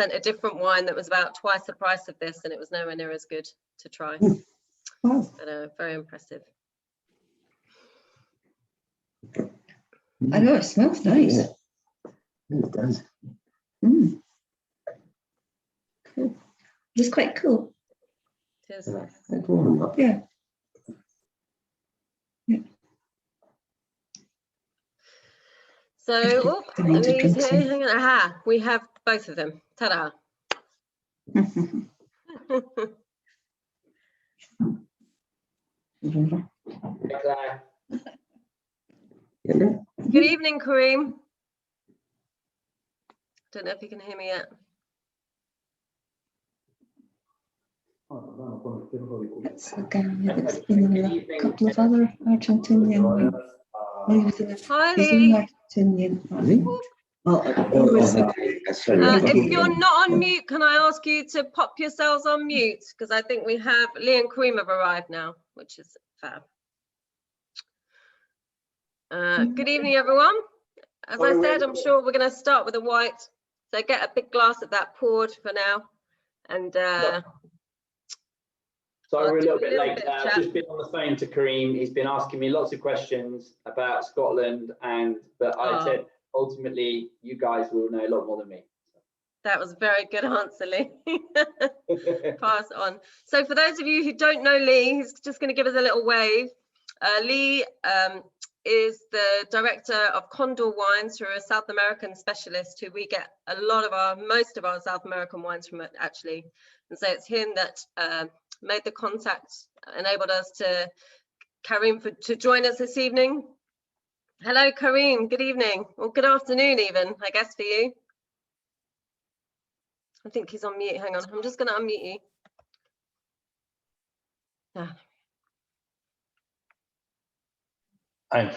sent a different wine that was about twice the price of this, and it was nowhere near as good to try. Wow. But very impressive. I know, it smells nice. Yeah. It does. Mm. Cool. It's quite cool. It is. It's warm up. Yeah. So, oh, I need to Lee's drink here. some. Hang on. Aha, we have both of them. Ta-da. Yeah. Good evening, Karim. Don't know if you can hear me yet. That's a guy that's been in a couple of other Argentinian wines. Hi, He's Lee. an Argentinian. Well, If you're not on mute, can I ask you to pop yourselves on mute? Because I think we have Lee and Karim have arrived now, which is fab. Good evening, everyone. As I said, I'm sure we're going to start with a white. So get a big glass of that poured for now. And sorry, we're a little bit late. bit of I've chat. just been on the phone to Karim. He's been asking me lots of questions about Scotland, but I said ultimately you guys will know a lot more than me. That was a very good answer, Lee. Pass on. So for those of you who don't know Lee, he's just going to give us a little wave. Lee is the director of Condor Wines, who are a South American specialist who we get most of our South American wines from, actually. And so it's him that made the contact, enabled us to Karim to join us this evening. Hello, Karim. Good evening, or good afternoon even, I guess, for you. I think he's on mute. Hang on, I'm just going to unmute you. Yeah. I'm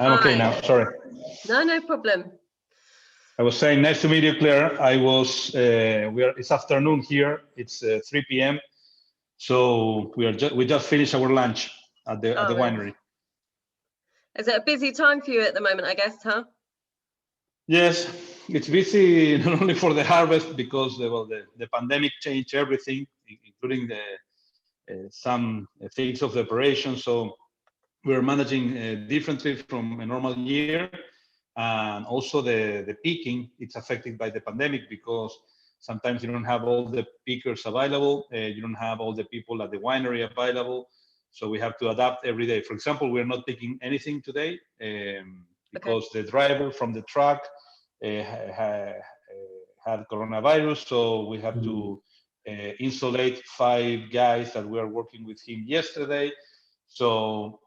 okay now, sorry. No problem. I was saying, nice to meet you, Claire. It's afternoon here, it's 3 p.m. So we just finished our lunch at the winery. Is it a busy time for you at the moment, I guess, huh? Yes, it's busy not only for the harvest because the pandemic changed everything, including some things of the operation. So we're managing differently from a normal year. And also the picking, it's affected by the pandemic because sometimes you don't have all the pickers available. You don't have all the people at the winery available. So we have to adapt every day. For example, we're not picking anything today because the driver from the truck had coronavirus. So we have to insulate 5 guys that were working with him yesterday. So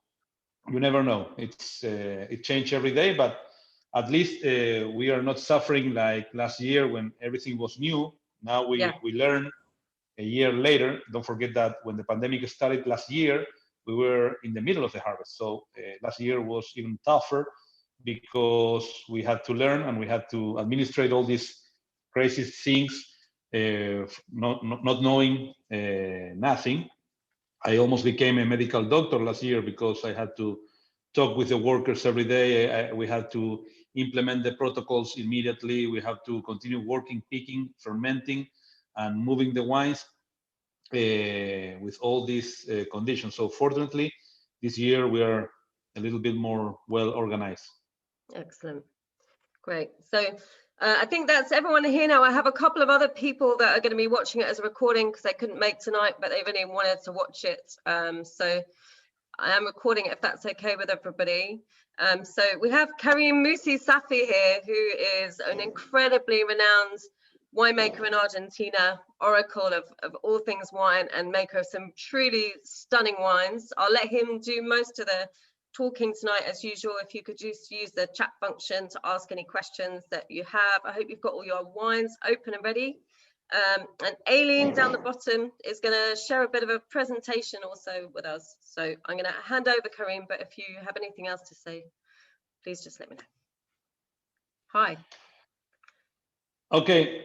you never know. It changes every day, but at least we are not suffering like last year when everything was new. Now we learn a year later. Don't forget that when the pandemic started last year, we were in the middle of the harvest. So last year was even tougher because we had to learn and we had to administrate all these crazy things, not knowing nothing. I almost became a medical doctor last year because I had to talk with the workers every day. We had to implement the protocols immediately. We have to continue working, picking, fermenting, and moving the wines with all these conditions. So fortunately, this year we are a little bit more well organized. Excellent. Great. So I think that's everyone here now. I have a couple of other people that are going to be watching it as a recording because they couldn't make tonight, but they've only wanted to watch it. So I am recording it if that's okay with everybody. So we have Karim Mussi here, who is an incredibly renowned winemaker in Argentina, oracle of all things wine and maker of some truly stunning wines. I'll let him do most of the talking tonight as usual. If you could just use the chat function to ask any questions that you have. I hope you've got all your wines open and ready. And Aileen down the bottom is going to share a bit of a presentation also with us. So I'm going to hand over Karim, but if you have anything else to say, please just let me know. Hi. Okay.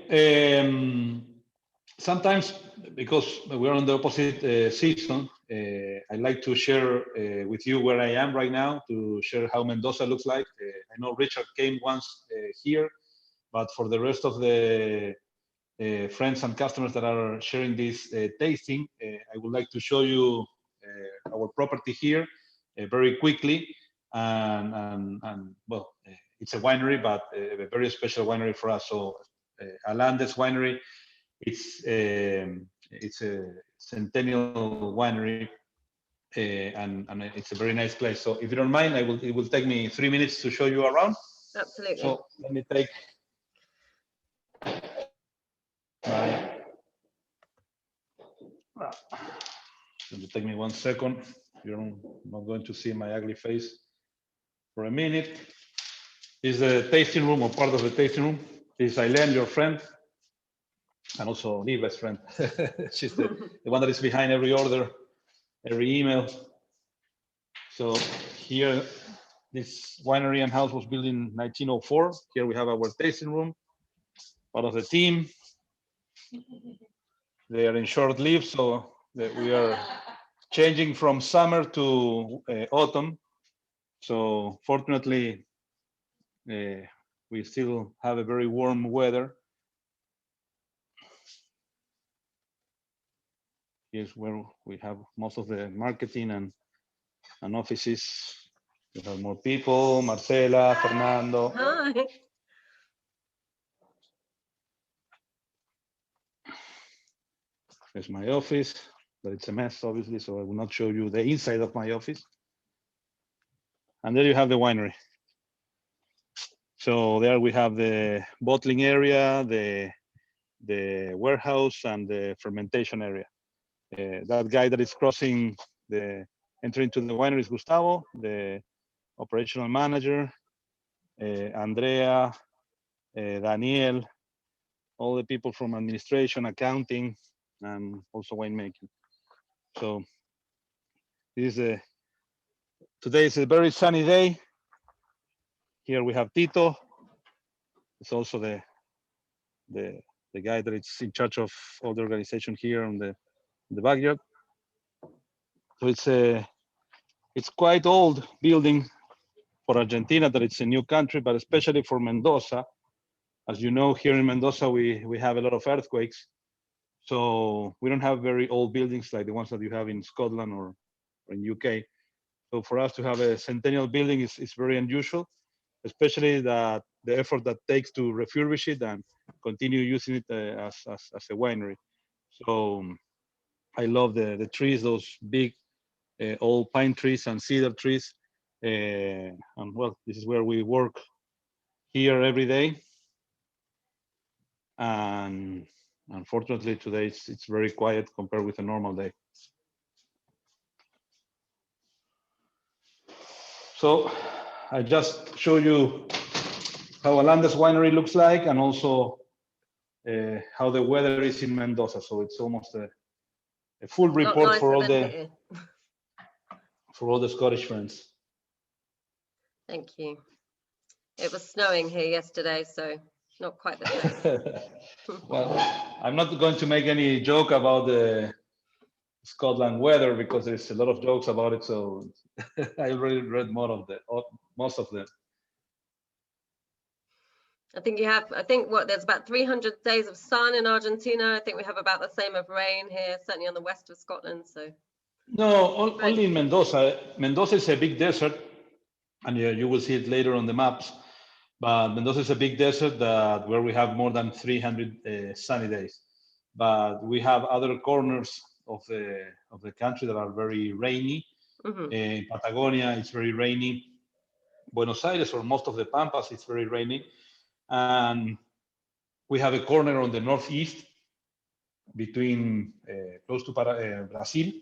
Sometimes, because we're on the opposite season, I like to share with you where I am right now to share how Mendoza looks like. I know Richard came once here, but for the rest of the friends and customers that are sharing this tasting, I would like to show you our property here very quickly. And well, it's a winery, but a very special winery for us. So Alandes Winery, it's a centennial winery, and it's a very nice place. So if you don't mind, it will take me 3 minutes to show you around. Absolutely. So let me take it'll take me 1 second. You're not going to see my ugly face for a minute. This is the tasting room, or part of the tasting room. This is Aileen, your friend, and also the best friend. She's the one that is behind every order, every email. So here, this winery and house was built in 1904. Here we have our tasting room, part of the team. They are in short leave, so that we are changing from summer to autumn. So fortunately, we still have a very warm weather. Here's where we have most of the marketing and offices. We have more people, Marcela, Fernando. Hi. There's my office, but it's a mess, obviously, so I will not show you the inside of my office. And there you have the winery. So there we have the bottling area, the warehouse, and the fermentation area. That guy that is crossing the entry into the winery is Gustavo, the operational manager, Andrea, Daniel, all the people from administration, accounting, and also winemaking. So this is today is a very sunny day. Here we have Tito. It's also the guy that is in charge of all the organization here on the backyard. So it's quite old building for Argentina, that it's a new country, but especially for Mendoza. As you know, here in Mendoza, we have a lot of earthquakes. So we don't have very old buildings like the ones that you have in Scotland or in UK. So for us to have a centennial building is very unusual, especially that the effort that takes to refurbish it and continue using it as a winery. So I love the trees, those big old pine trees and cedar trees. And well, this is where we work here every day. And unfortunately today it's very quiet compared with a normal day. So I just show you how Alandes Winery looks like, and also how the weather is in Mendoza. So it's almost a full report for all the Scottish friends. Thank you. It was snowing here yesterday, so not quite the same. Well, I'm not going to make any joke about the Scotland weather because there's a lot of jokes about it. So I already read most of them. I think there's about 300 days of sun in Argentina. I think we have about the same of rain here, certainly on the west of Scotland. So no, only in Mendoza. Mendoza is a big desert, and you will see it later on the maps. But Mendoza is a big desert where we have more than 300 sunny days. But we have other corners of the country that are very rainy. In Patagonia, it's very rainy. Buenos Aires, or most of the Pampas, it's very rainy. And we have a corner on the northeast between close to Brazil,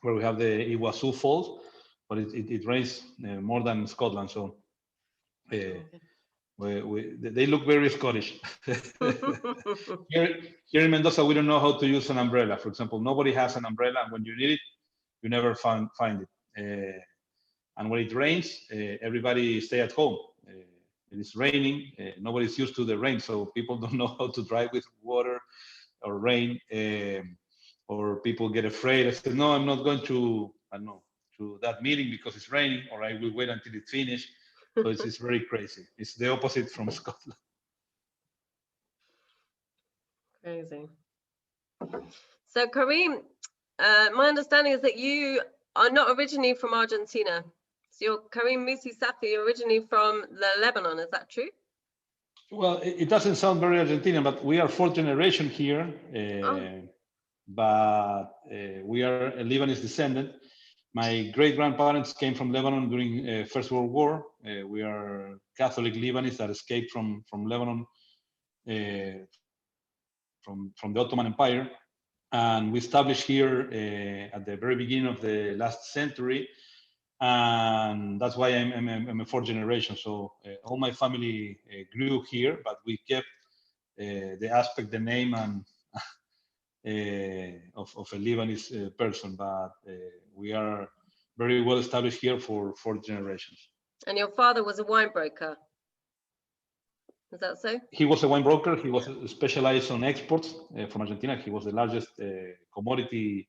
where we have the Iguazu Falls, but it rains more than Scotland. So they look very Scottish. Here in Mendoza, we don't know how to use an umbrella. For example, nobody has an umbrella, and when you need it, you never find it. And when it rains, everybody stay at home. It is raining. Nobody's used to the rain, so people don't know how to drive with water or rain. Or people get afraid. I said, no, I'm not going to that meeting because it's raining, or I will wait until it's finished. So it's very crazy. It's the opposite from Scotland. Crazy. So Karim, my understanding is that you are not originally from Argentina. So you're Karim Mussi Safi, originally from Lebanon. Is that true? Well, it doesn't sound very Argentinian, but we are fourth generation here. But we are a Lebanese descendant. My great grandparents came from Lebanon during First World War. We are Catholic Lebanese that escaped from Lebanon from the Ottoman Empire. And we established here at the very beginning of the last century. And that's why I'm a fourth generation. So all my family grew here, but we kept the aspect, the name, and of a Lebanese person. But we are very well established here for 4 generations. And your father was a wine broker. Is that so? He was a wine broker. He was specialized on exports from Argentina. He was the largest commodity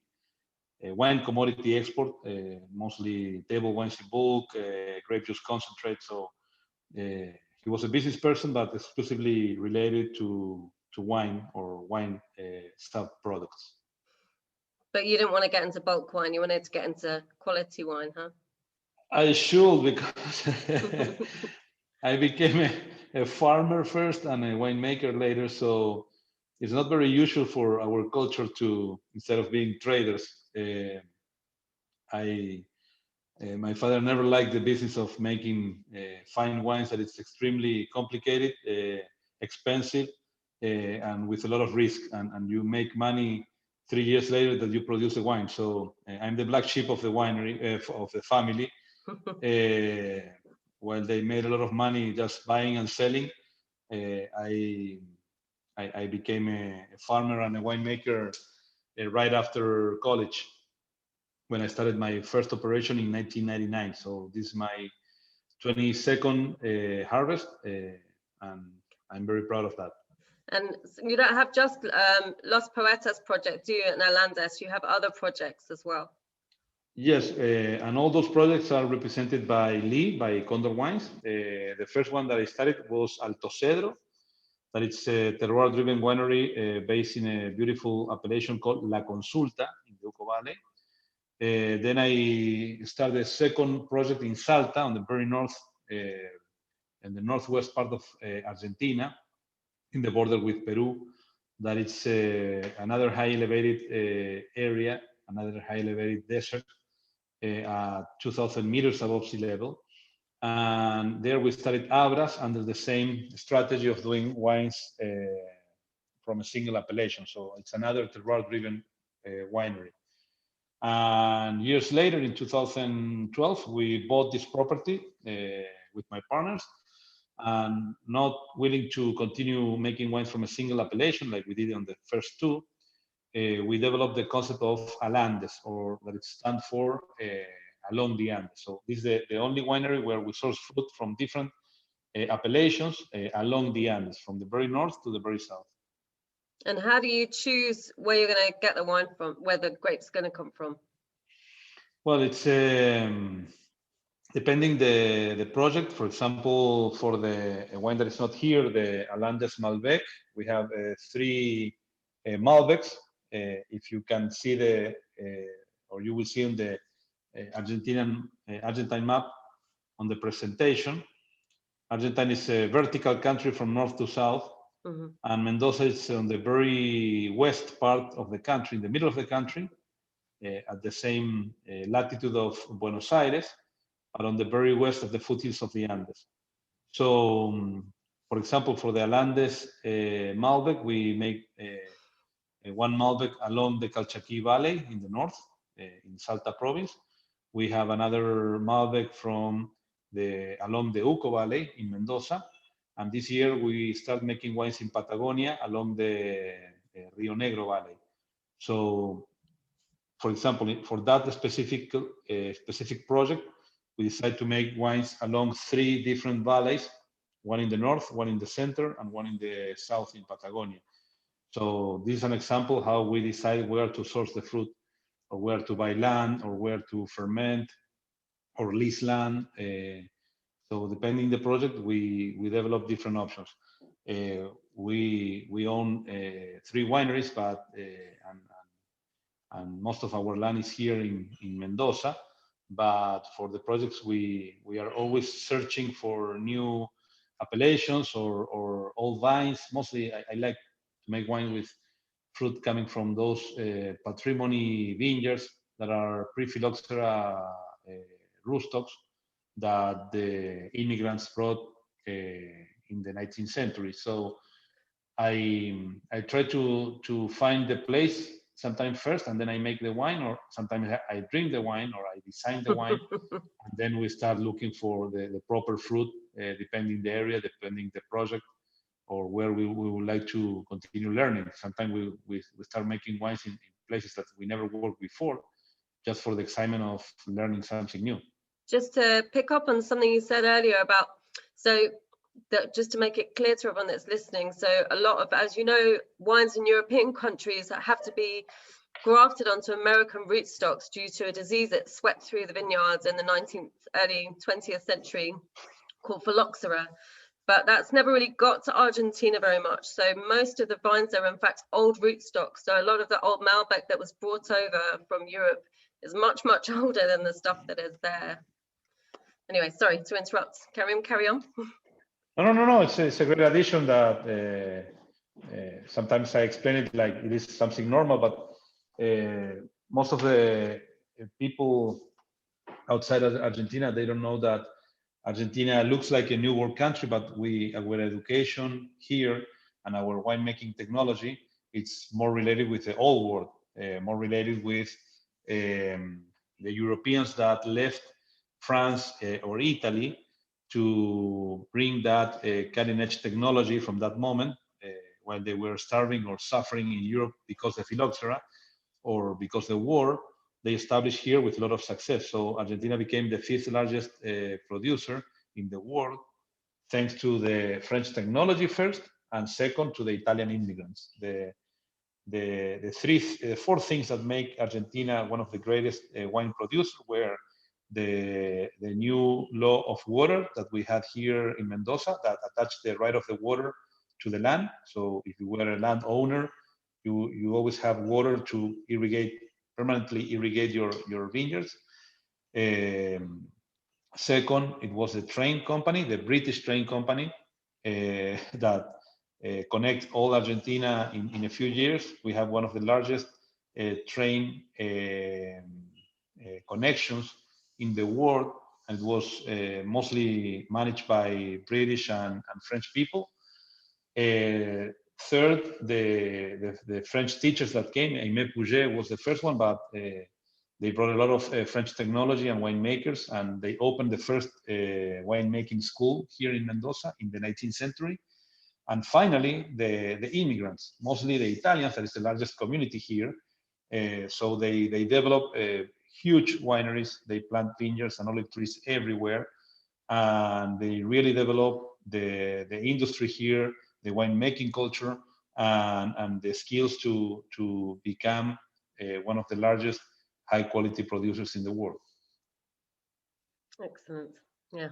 wine commodity export, mostly table wines in bulk, grape juice concentrate. So he was a business person, but exclusively related to wine or wine sub products. But you didn't want to get into bulk wine. You wanted to get into quality wine, huh? I should, because I became a farmer first and a winemaker later. So it's not very usual for our culture to, instead of being traders, my father never liked the business of making fine wines, that it's extremely complicated, expensive, and with a lot of risk. And you make money 3 years later that you produce a wine. So I'm the black sheep of the winery, of the family. While they made a lot of money just buying and selling, I became a farmer and a winemaker right after college, when I started my first operation in 1999. So this is my 22nd harvest, and I'm very proud of that. And you don't have just Los Poetas project, do you, and Alandes? You have other projects as well. Yes, and all those projects are represented by Lee, by Condor Wines. The first one that I started was Alto Cedro, that it's a terroir-driven winery based in a beautiful appellation called La Consulta in the Uco Valley. Then I started a second project in Salta, on the very north, in the northwest part of Argentina, in the border with Peru. That it's another high elevated area, another high elevated desert, 2,000 meters above sea level. And there we started Abras under the same strategy of doing wines from a single appellation. So it's another terroir-driven winery. And years later, in 2012, we bought this property with my partners, and not willing to continue making wines from a single appellation like we did on the first two. We developed the concept of Alandes, or that it stands for along the Andes. So this is the only winery where we source fruit from different appellations along the Andes, from the very north to the very south. And how do you choose where you're going to get the wine from, where the grape's going to come from? Well, it's depending the project. For example, for the wine that is not here, the Alandes Malbec, we have 3 Malbecs. If you can see or you will see on the Argentine map on the presentation, Argentina is a vertical country from north to south. Mm-hmm. And Mendoza is on the very west part of the country, in the middle of the country, at the same latitude of Buenos Aires, but on the very west of the foothills of the Andes. So, for example, for the Alandes Malbec, we make one Malbec along the Calchaquí Valley in the north, in Salta province. We have another Malbec from along the Uco Valley in Mendoza. And this year we start making wines in Patagonia along the Rio Negro Valley. So, for example, for that specific project, we decided to make wines along 3 different valleys, one in the north, one in the center, and one in the south in Patagonia. So this is an example how we decide where to source the fruit, or where to buy land, or where to ferment, or lease land. So depending the project, we develop different options. we own 3 wineries, but and most of our land is here in Mendoza. But for the projects, we are always searching for new appellations or old vines. Mostly, I like to make wine with fruit coming from those patrimony vineyards that are pre-phylloxera rootstocks that the immigrants brought in the 19th century. So I try to find the place sometimes first, and then I make the wine, or sometimes I drink the wine, or I design the wine, and then we start looking for the proper fruit, depending the area, depending the project, or where we would like to continue learning. Sometimes we start making wines in places that we never worked before, just for the excitement of learning something new. Just to pick up on something you said earlier about, so that just to make it clear to everyone that's listening, so a lot of, as you know, wines in European countries that have to be grafted onto American rootstocks due to a disease that swept through the vineyards in the 19th, early 20th century called phylloxera. But that's never really got to Argentina very much. So most of the vines are in fact old rootstocks. So a lot of the old Malbec that was brought over from Europe is much, much older than the stuff that is there. Anyway, sorry to interrupt. Karim, carry on. No. It's a great addition that sometimes I explain it like it is something normal, but most of the people outside of Argentina, they don't know that Argentina looks like a new world country, but our education here and our winemaking technology, it's more related with the old world, more related with the Europeans that left France or Italy to bring that cutting edge technology from that moment while they were starving or suffering in Europe because of phylloxera or because of the war. They established here with a lot of success. So Argentina became the 5th largest producer in the world, thanks to the French technology first, and second to the Italian immigrants. The 4 things that make Argentina one of the greatest wine producers were the new law of water that we had here in Mendoza that attached the right of the water to the land. So if you were a landowner, you always have water to permanently irrigate your vineyards. Second, it was the train company, the British train company, that connects all Argentina in a few years. We have one of the largest train connections in the world, and it was mostly managed by British and French people. Third, the French teachers that came, Aimé Pouget was the first one, but they brought a lot of French technology and winemakers, and they opened the first winemaking school here in Mendoza in the 19th century. And finally, the immigrants, mostly the Italians, that is the largest community here. So they develop huge wineries, they plant vineyards and olive trees everywhere, and they really develop the industry here, the winemaking culture, and the skills to become one of the largest high-quality producers in the world. Excellent. Yeah.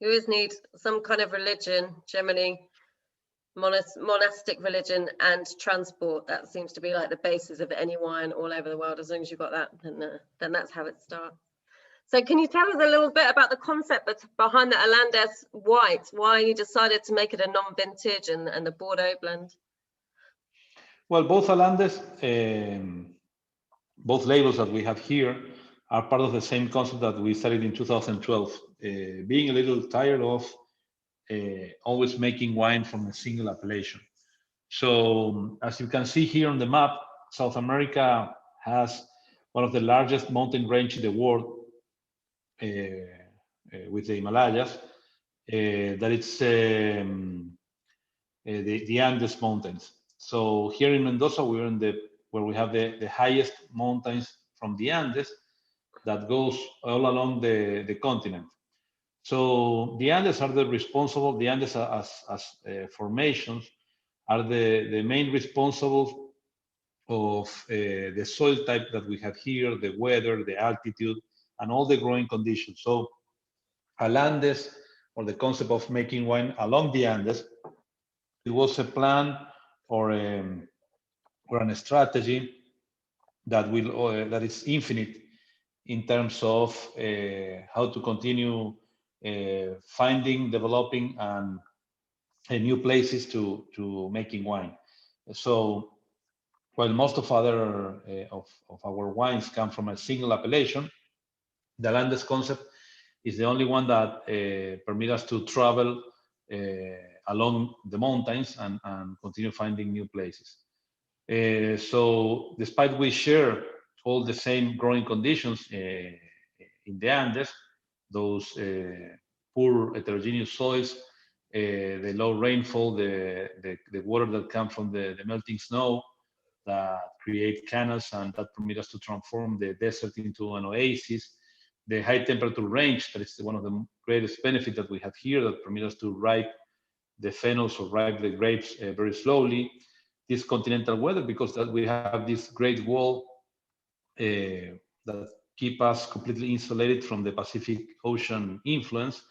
You always need some kind of religion, generally monastic religion, and transport. That seems to be like the basis of any wine all over the world. As long as you've got that, then that's how it starts. So can you tell us a little bit about the concept behind the Alandes white, why you decided to make it a non-vintage and the Bordeaux blend? Well, both Alandes, both labels that we have here are part of the same concept that we started in 2012, being a little tired of always making wine from a single appellation. So as you can see here on the map, South America has one of the largest mountain range in the world, with the Himalayas, that it's the Andes Mountains. So here in Mendoza, we're in where we have the highest mountains from the Andes that goes all along the continent. So the Andes are the Andes as formations are the main responsible of the soil type that we have here, the weather, the altitude, and all the growing conditions. So Alandes, or the concept of making wine along the Andes, was a plan or a strategy that will that is infinite in terms of how to continue finding, developing, and new places to making wine. So while most of other of our wines come from a single appellation, the Landes concept is the only one that permits us to travel along the mountains and continue finding new places. So despite we share all the same growing conditions in the Andes, those poor heterogeneous soils, the low rainfall, the water that comes from the melting snow that create canals and that permit us to transform the desert into an oasis, the high temperature range, that is one of the greatest benefits that we have here, that permit us to ripe the phenols or ripe the grapes very slowly. This continental weather, because that we have this great wall that keep us completely insulated from the Pacific Ocean influence.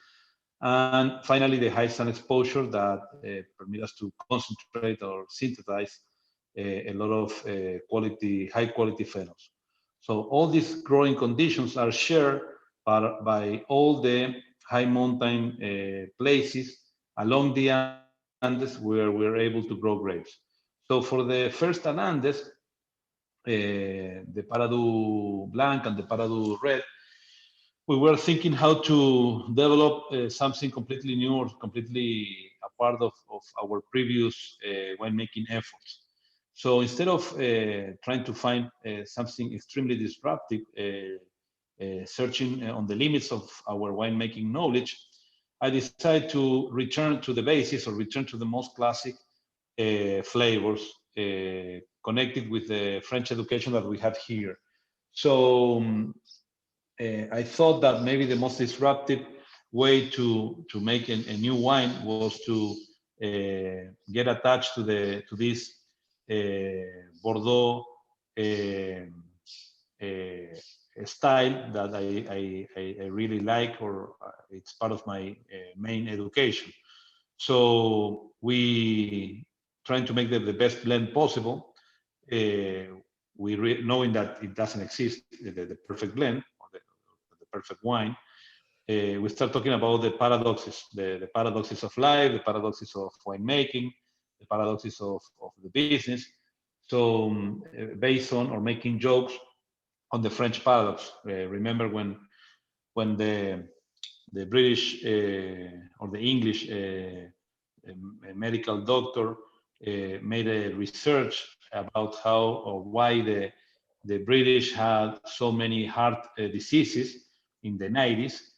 And finally, the high sun exposure that permit us to concentrate or synthesize a lot of high quality phenols. So all these growing conditions are shared by all the high mountain places along the Andes where we're able to grow grapes. So for the first Andes, the Paradu Blanc and the Paradu Red, we were thinking how to develop something completely new or completely a part of our previous winemaking efforts. So instead of trying to find something extremely disruptive, searching on the limits of our winemaking knowledge, I decided to return to the basis or return to the most classic flavors connected with the French education that we have here. So I thought that maybe the most disruptive way to make a new wine was to get attached to this Bordeaux style that I really like, or it's part of my main education. So we trying to make the best blend possible. Knowing that it doesn't exist, the perfect blend or the perfect wine. We start talking about the paradoxes, the paradoxes of life, the paradoxes of winemaking, the paradoxes of the business. So based on or making jokes on the French paradox. Remember when the British or the English medical doctor made a research about how or why the British had so many heart diseases in the 90s,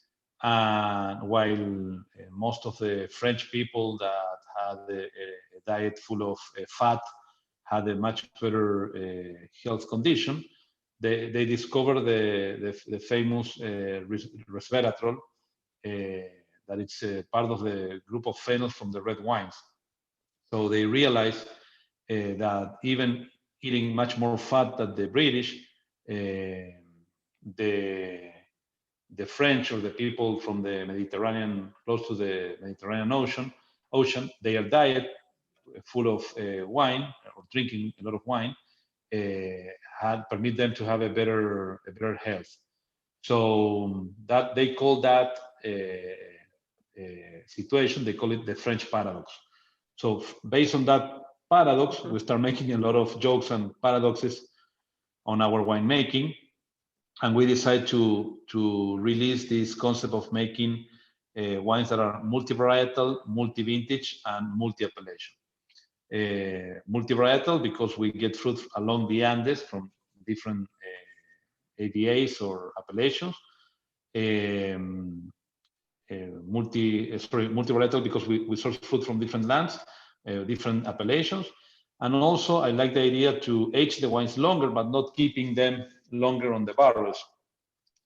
while most of the French people that had a diet full of fat had a much better health condition. They discovered the famous resveratrol, that it's part of the group of phenols from the red wines. So they realized that even eating much more fat than the British, the French or the people from the Mediterranean, close to the Mediterranean Ocean, their diet full of wine or drinking a lot of wine had permit them to have a better health. So that they call that situation, they call it the French paradox. So based on that paradox, we start making a lot of jokes and paradoxes on our winemaking, and we decide to release this concept of making wines that are multi-varietal, multi-vintage, and multi-appellation. Multi-varietal because we get fruit along the Andes from different AVAs or appellations. Multi-varietal because we source fruit from different lands, different appellations. And also I like the idea to age the wines longer, but not keeping them longer on the barrels.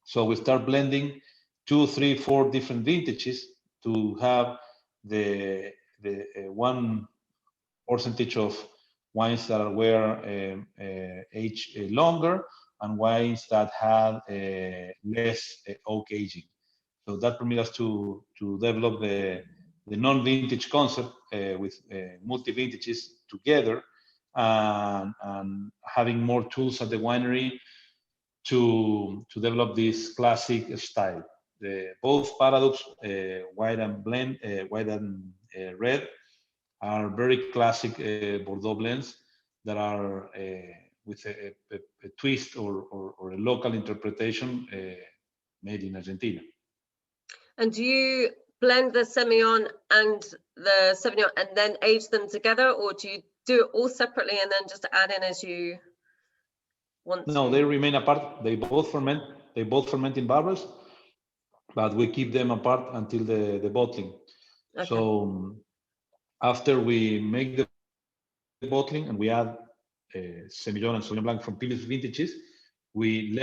So we start blending 2, 3, 4 different vintages to have the one percentage of wines that were aged longer and wines that had less oak aging. So that permits us to develop the non-vintage concept with multi-vintages together, and having more tools at the winery to develop this classic style. Both Paradox white and blend, white and red, are very classic Bordeaux blends that are with a twist or a local interpretation made in Argentina. And do you blend the Semillon and the Sauvignon and then age them together, or do you do it all separately and then just add in as you want No, to? they remain apart. They both ferment. They both ferment in barrels, but we keep them apart until the bottling. Okay. So after we make the bottling and we add Semillon and Sauvignon Blanc from previous vintages, we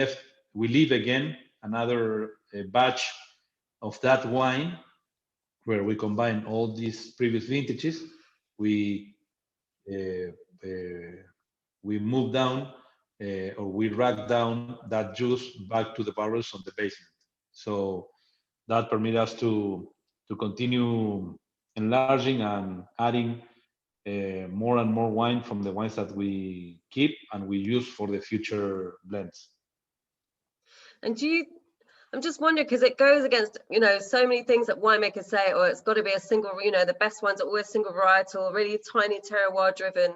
leave again another batch of that wine where we combine all these previous vintages. We move down or we rack down that juice back to the barrels on the basement. So that permits us to continue enlarging and adding more and more wine from the wines that we keep and we use for the future blends. And do you, I'm just wondering, because it goes against, you know, so many things that winemakers say, or it's got to be a single, you know, the best ones are always single varietal, really tiny terroir driven.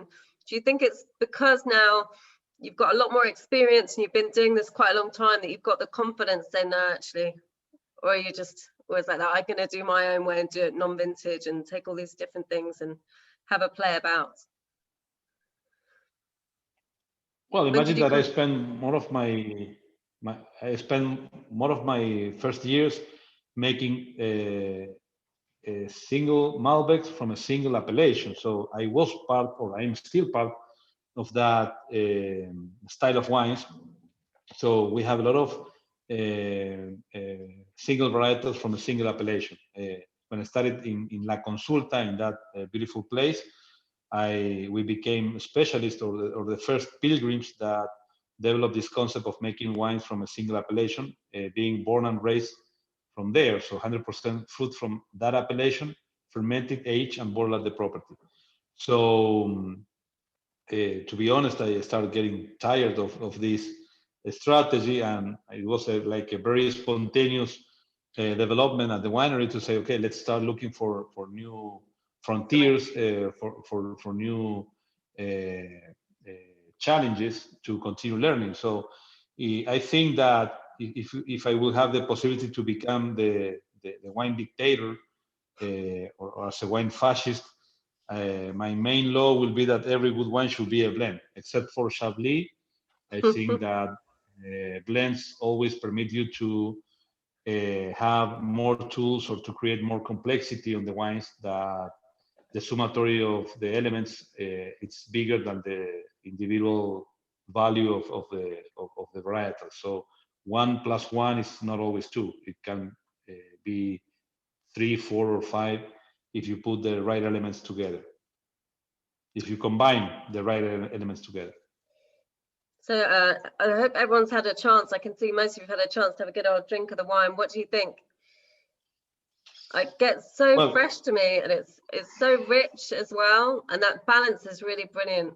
Do you think it's because now you've got a lot more experience and you've been doing this quite a long time that you've got the confidence then actually, or are you just always like that, I'm going to do my own way and do it non-vintage and take all these different things and have a play about? Well, imagine that I spend more of my first years making a single Malbecs from a single appellation. So I was part, or I'm still part of that style of wines. So we have a lot of single varietals from a single appellation. When I started in La Consulta, in that beautiful place, we became specialists or the first pilgrims that developed this concept of making wines from a single appellation, being born and raised from there. So 100% fruit from that appellation, fermented, aged, and bottled at the property. So to be honest, I started getting tired of this strategy, and it was like a very spontaneous development at the winery to say, okay, let's start looking for new frontiers, for new challenges to continue learning. So I think that if I will have the possibility to become the wine dictator or as a wine fascist, my main law will be that every good wine should be a blend, except for Chablis. I think that blends always permit you to have more tools or to create more complexity on the wines, that the summatory of the elements it's bigger than the individual value of the varietal. So 1 + 1 is not always 2. It can be 3, 4, or 5 if you put the right elements together. If you combine the right elements together. So I hope everyone's had a chance. I can see most of you have had a chance to have a good old drink of the wine. What do you think? It gets so fresh to me, and it's so rich as well, and that balance is really brilliant.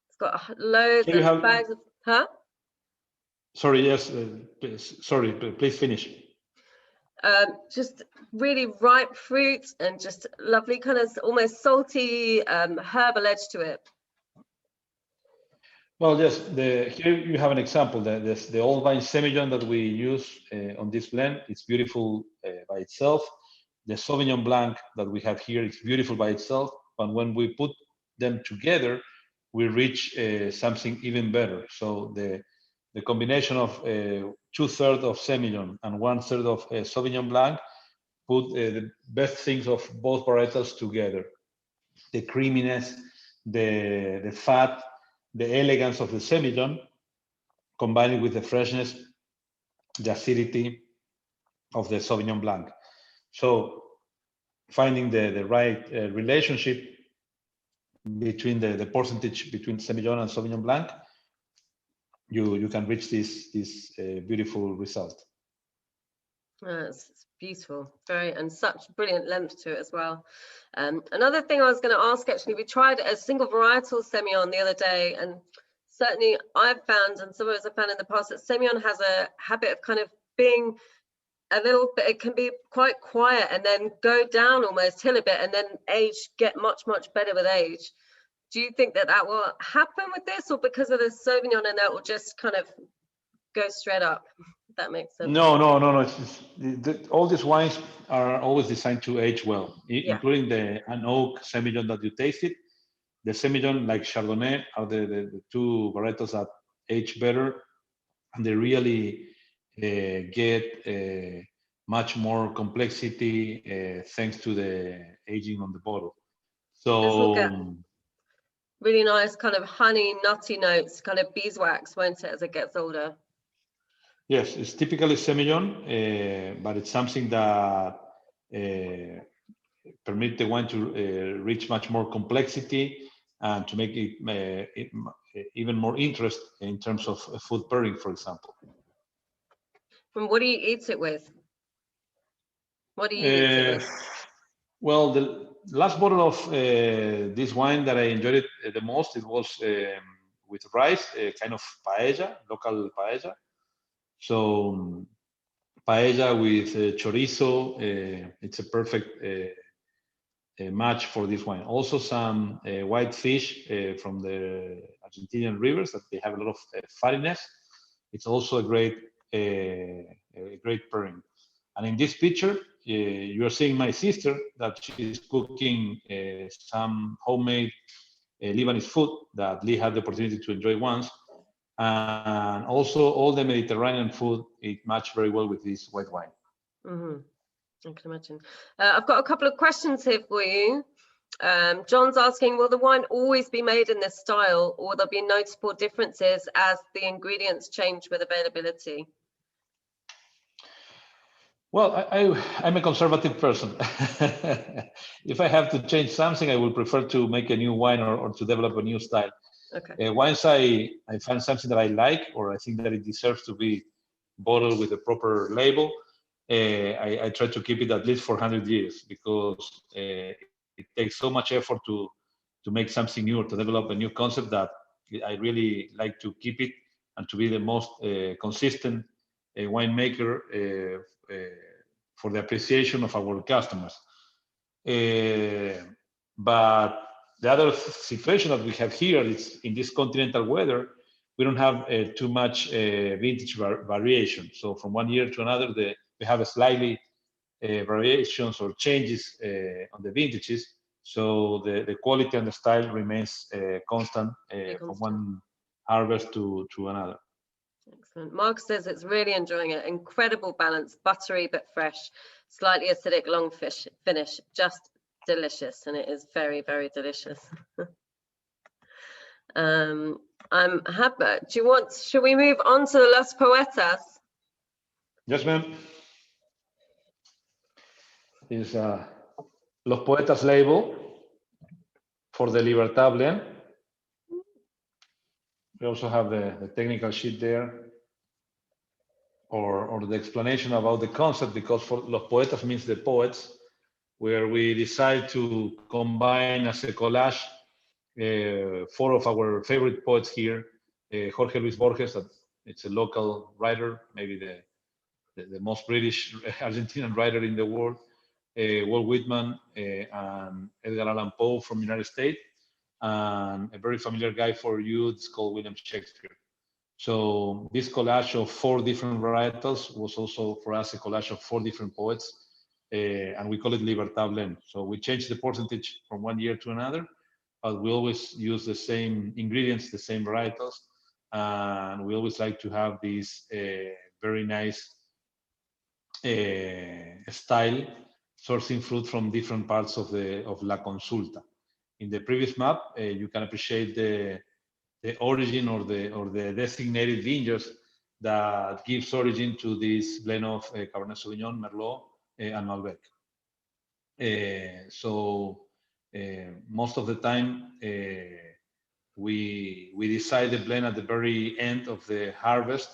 It's got loads of bags of, huh? Sorry, yes, sorry, please finish. Just really ripe fruit and just lovely kind of almost salty herbal edge to it. Well, yes, here you have an example. The old vine Semillon that we use on this blend, it's beautiful by itself. The Sauvignon Blanc that we have here, it's beautiful by itself. But when we put them together, we reach something even better. So the combination of 2/3 of Semillon and 1/3 of Sauvignon Blanc put the best things of both varietals together. The creaminess, the fat, the elegance of the Semillon, combined with the freshness, the acidity of the Sauvignon Blanc. So finding the right relationship between the percentage between Semillon and Sauvignon Blanc, you can reach this beautiful result. It's beautiful, very, and such brilliant length to it as well. Another thing I was going to ask, actually, we tried a single varietal Semillon the other day, and certainly I've found, and some of us have found in the past, that Semillon has a habit of kind of being a little bit, it can be quite quiet and then go down almost hill a bit, and then age get much better with age. Do you think that that will happen with this, or because of the Sauvignon and that will just kind of go straight up? If that makes sense. No. All these wines are always designed to age well, Yeah. including an oak Semillon that you tasted. The Semillon, like Chardonnay, are the two varietals that age better, and they really get much more complexity thanks to the aging on the bottle. So really nice kind of honey, nutty notes, kind of beeswax, won't it, as it gets older? Yes, it's typically Semillon, but it's something that permit the wine to reach much more complexity and to make it even more interest in terms of food pairing, for example. And what do you eat it with? What do you eat it with? Well, the last bottle of this wine that I enjoyed it the most, it was with rice, kind of paella, local paella. So paella with chorizo, it's a perfect match for this wine. Also some white fish from the Argentinian rivers that they have a lot of fattiness. It's also a great pairing. And in this picture, you are seeing my sister that she's cooking some homemade Lebanese food that Lee had the opportunity to enjoy once. And also all the Mediterranean food, it matched very well with this white wine. Mm-hmm. I can imagine. I've got a couple of questions here for you. John's asking, will the wine always be made in this style, or will there be noticeable differences as the ingredients change with availability? Well, I'm a conservative person. If I have to change something, I would prefer to make a new wine or to develop a new style. Okay. Once I find something that I like, or I think that it deserves to be bottled with a proper label, I try to keep it at least for 100 years, because it takes so much effort to make something new or to develop a new concept that I really like to keep it and to be the most consistent winemaker for the appreciation of our customers. But the other situation that we have here is in this continental weather, we don't have too much vintage variation. So from one year to another, we have a slightly variations or changes on the vintages. So the quality and the style remains constant from one harvest to another. Excellent. Mark says it's really enjoying it. Incredible balance, buttery but fresh, slightly acidic, long finish, just delicious, and it is very, very delicious. I'm happy. Should we move on to the Las Poetas? Yes, ma'am. Is Los Poetas label for the Libertad blend. We also have the technical sheet there, or the explanation about the concept, because for Los Poetas means the poets, where we decide to combine as a collage 4 of our favorite poets here. Jorge Luis Borges, it's a local writer, maybe the most British Argentinian writer in the world. Walt Whitman and Edgar Allan Poe from the United States, and a very familiar guy for you, it's called William Shakespeare. So this collage of 4 different varietals was also for us a collage of 4 different poets, and we call it Libertad blend. So we change the percentage from one year to another, but we always use the same ingredients, the same varietals, and we always like to have this very nice style, sourcing fruit from different parts of La Consulta. In the previous map, you can appreciate the origin or the designated vineyards that gives origin to this blend of Cabernet Sauvignon, Merlot, and Malbec. So most of the time, we decide the blend at the very end of the harvest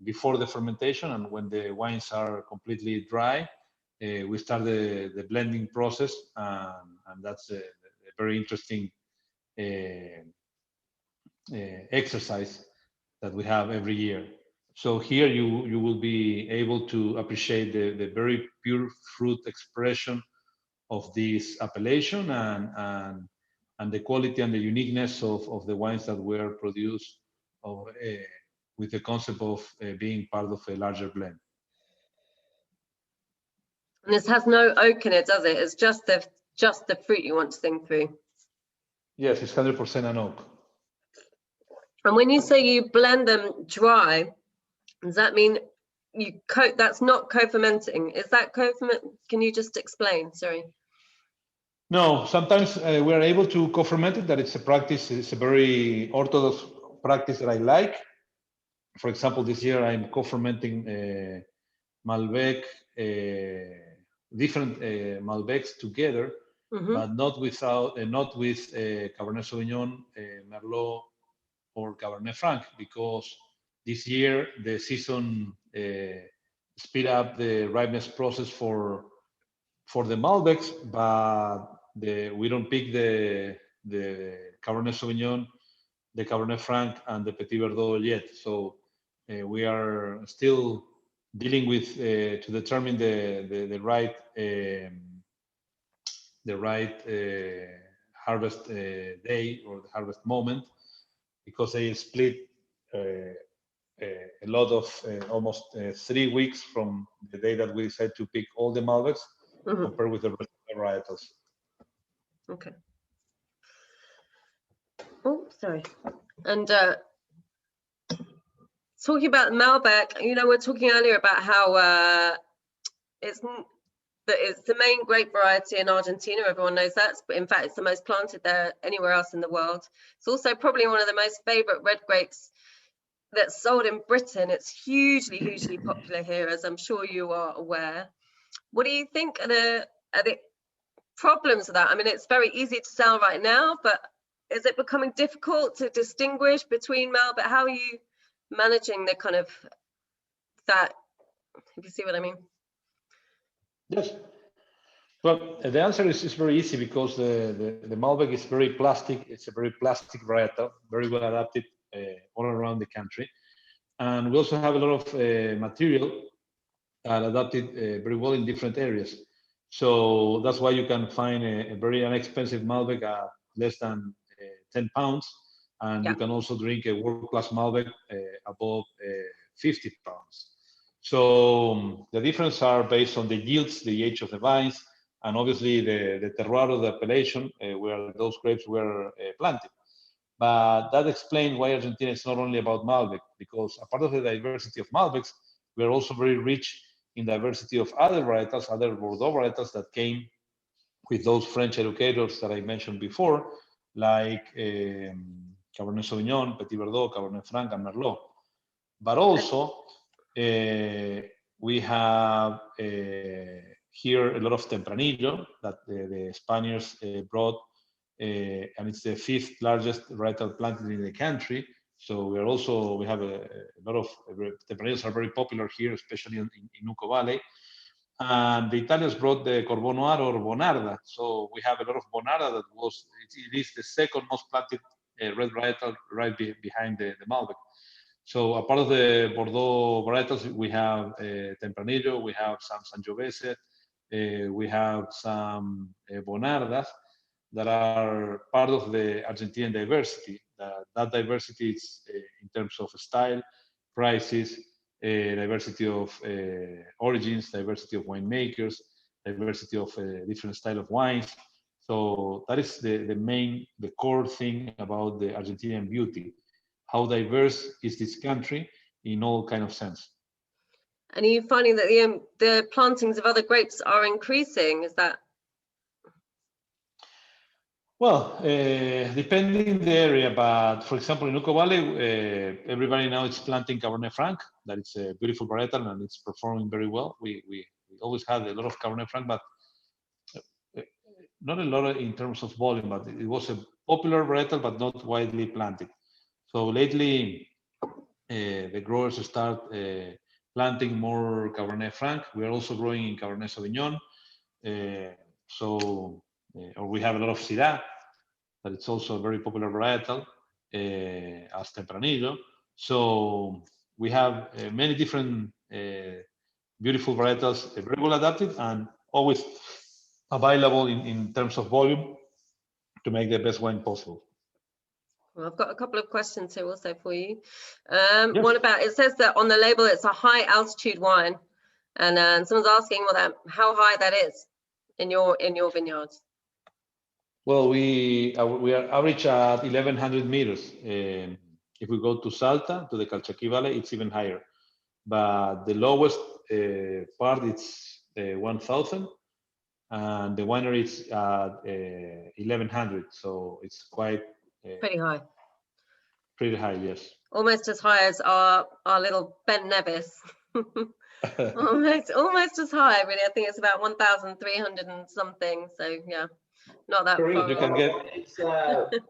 before the fermentation, and when the wines are completely dry, we start the blending process, and that's a very interesting exercise that we have every year. So here you will be able to appreciate the very pure fruit expression of this appellation, and the quality and the uniqueness of the wines that were produced with the concept of being part of a larger blend. And this has no oak in it, does it? It's just the fruit you want to sing through. Yes, it's 100% an oak. And when you say you blend them dry, does that mean you that's not co-fermenting? Is that co-ferment? Can you just explain? Sorry. No, sometimes we are able to co-ferment it. That it's a practice. It's a very orthodox practice that I like. For example, this year I'm co-fermenting Malbec, different Malbecs together, but not with Cabernet Sauvignon, Merlot, or Cabernet Franc, because this year the season speed up the ripeness process for the Malbecs, but we don't pick the Cabernet Sauvignon, the Cabernet Franc, and the Petit Verdot yet. So we are still dealing with to determine the right harvest day or the harvest moment, because they split a lot of almost 3 weeks from the day that we decide to pick all the Malbecs, compared with the rest of the varietals. Okay. Oh, sorry. And talking about Malbec, you know, we're talking earlier about how it's the main grape variety in Argentina. Everyone knows that. But in fact, it's the most planted there anywhere else in the world. It's also probably one of the most favorite red grapes that's sold in Britain. It's hugely, hugely popular here, as I'm sure you are aware. What do you think are the problems of that? I mean, it's very easy to sell right now, but is it becoming difficult to distinguish between Malbec? How are you managing the kind of that, if you see what I mean? Yes. Well, the answer is very easy, because the Malbec is very plastic. It's a very plastic varietal, very well adapted all around the country. And we also have a lot of material adapted very well in different areas. So that's why you can find a very inexpensive Malbec at less than 10 pounds. And you can also drink a world-class Malbec above 50 pounds. So the difference are based on the yields, the age of the vines, and obviously the terroir of the appellation where those grapes were planted. But that explains why Argentina is not only about Malbec, because apart of the diversity of Malbecs, we are also very rich in diversity of other varietals, other Bordeaux varietals that came with those French educators that I mentioned before, like Cabernet Sauvignon, Petit Verdot, Cabernet Franc, and Merlot. But also, we have here a lot of Tempranillo that the Spaniards brought, and it's the 5th largest varietal planted in the country. So we have a lot of Tempranillos are very popular here, especially in Uco Valley. And the Italians brought the Corbeau Noir or Bonarda. So we have a lot of Bonarda that it is the second most planted red varietal right behind the Malbec. So a part of the Bordeaux varietals, we have Tempranillo, we have some Sangiovese, we have some Bonardas that are part of the Argentinian diversity. That diversity is in terms of style, prices, diversity of origins, diversity of winemakers, diversity of different style of wines. So that is the core thing about the Argentinian beauty. How diverse is this country in all kind of sense. And are you finding that the plantings of other grapes are increasing? Is that? Well, depending the area, but for example, in Uco Valley, everybody now is planting Cabernet Franc. That is a beautiful varietal and it's performing very well. We always had a lot of Cabernet Franc, but not a lot in terms of volume, but it was a popular varietal, but not widely planted. So lately, the growers start planting more Cabernet Franc. We are also growing in Cabernet Sauvignon. Or we have a lot of Syrah, that it's also a very popular varietal, as Tempranillo. So we have many different beautiful varietals, very well adapted and always available in terms of volume to make the best wine possible. Well, I've got a couple of questions here also for you. Yes. One about, it says that on the label it's a high altitude wine, and someone's asking, well, how high that is in your vineyards. Well, we are average at 1,100 meters. If we go to Salta, to the Calchaquí Valley, it's even higher. But the lowest part it's 1,000, and the winery is at 1,100. So it's quite Pretty high. Pretty high, yes. Almost as high as our little Ben Nevis. almost as high, really. I think it's about 1,300 and something. So yeah, not that Karim, far. You can get.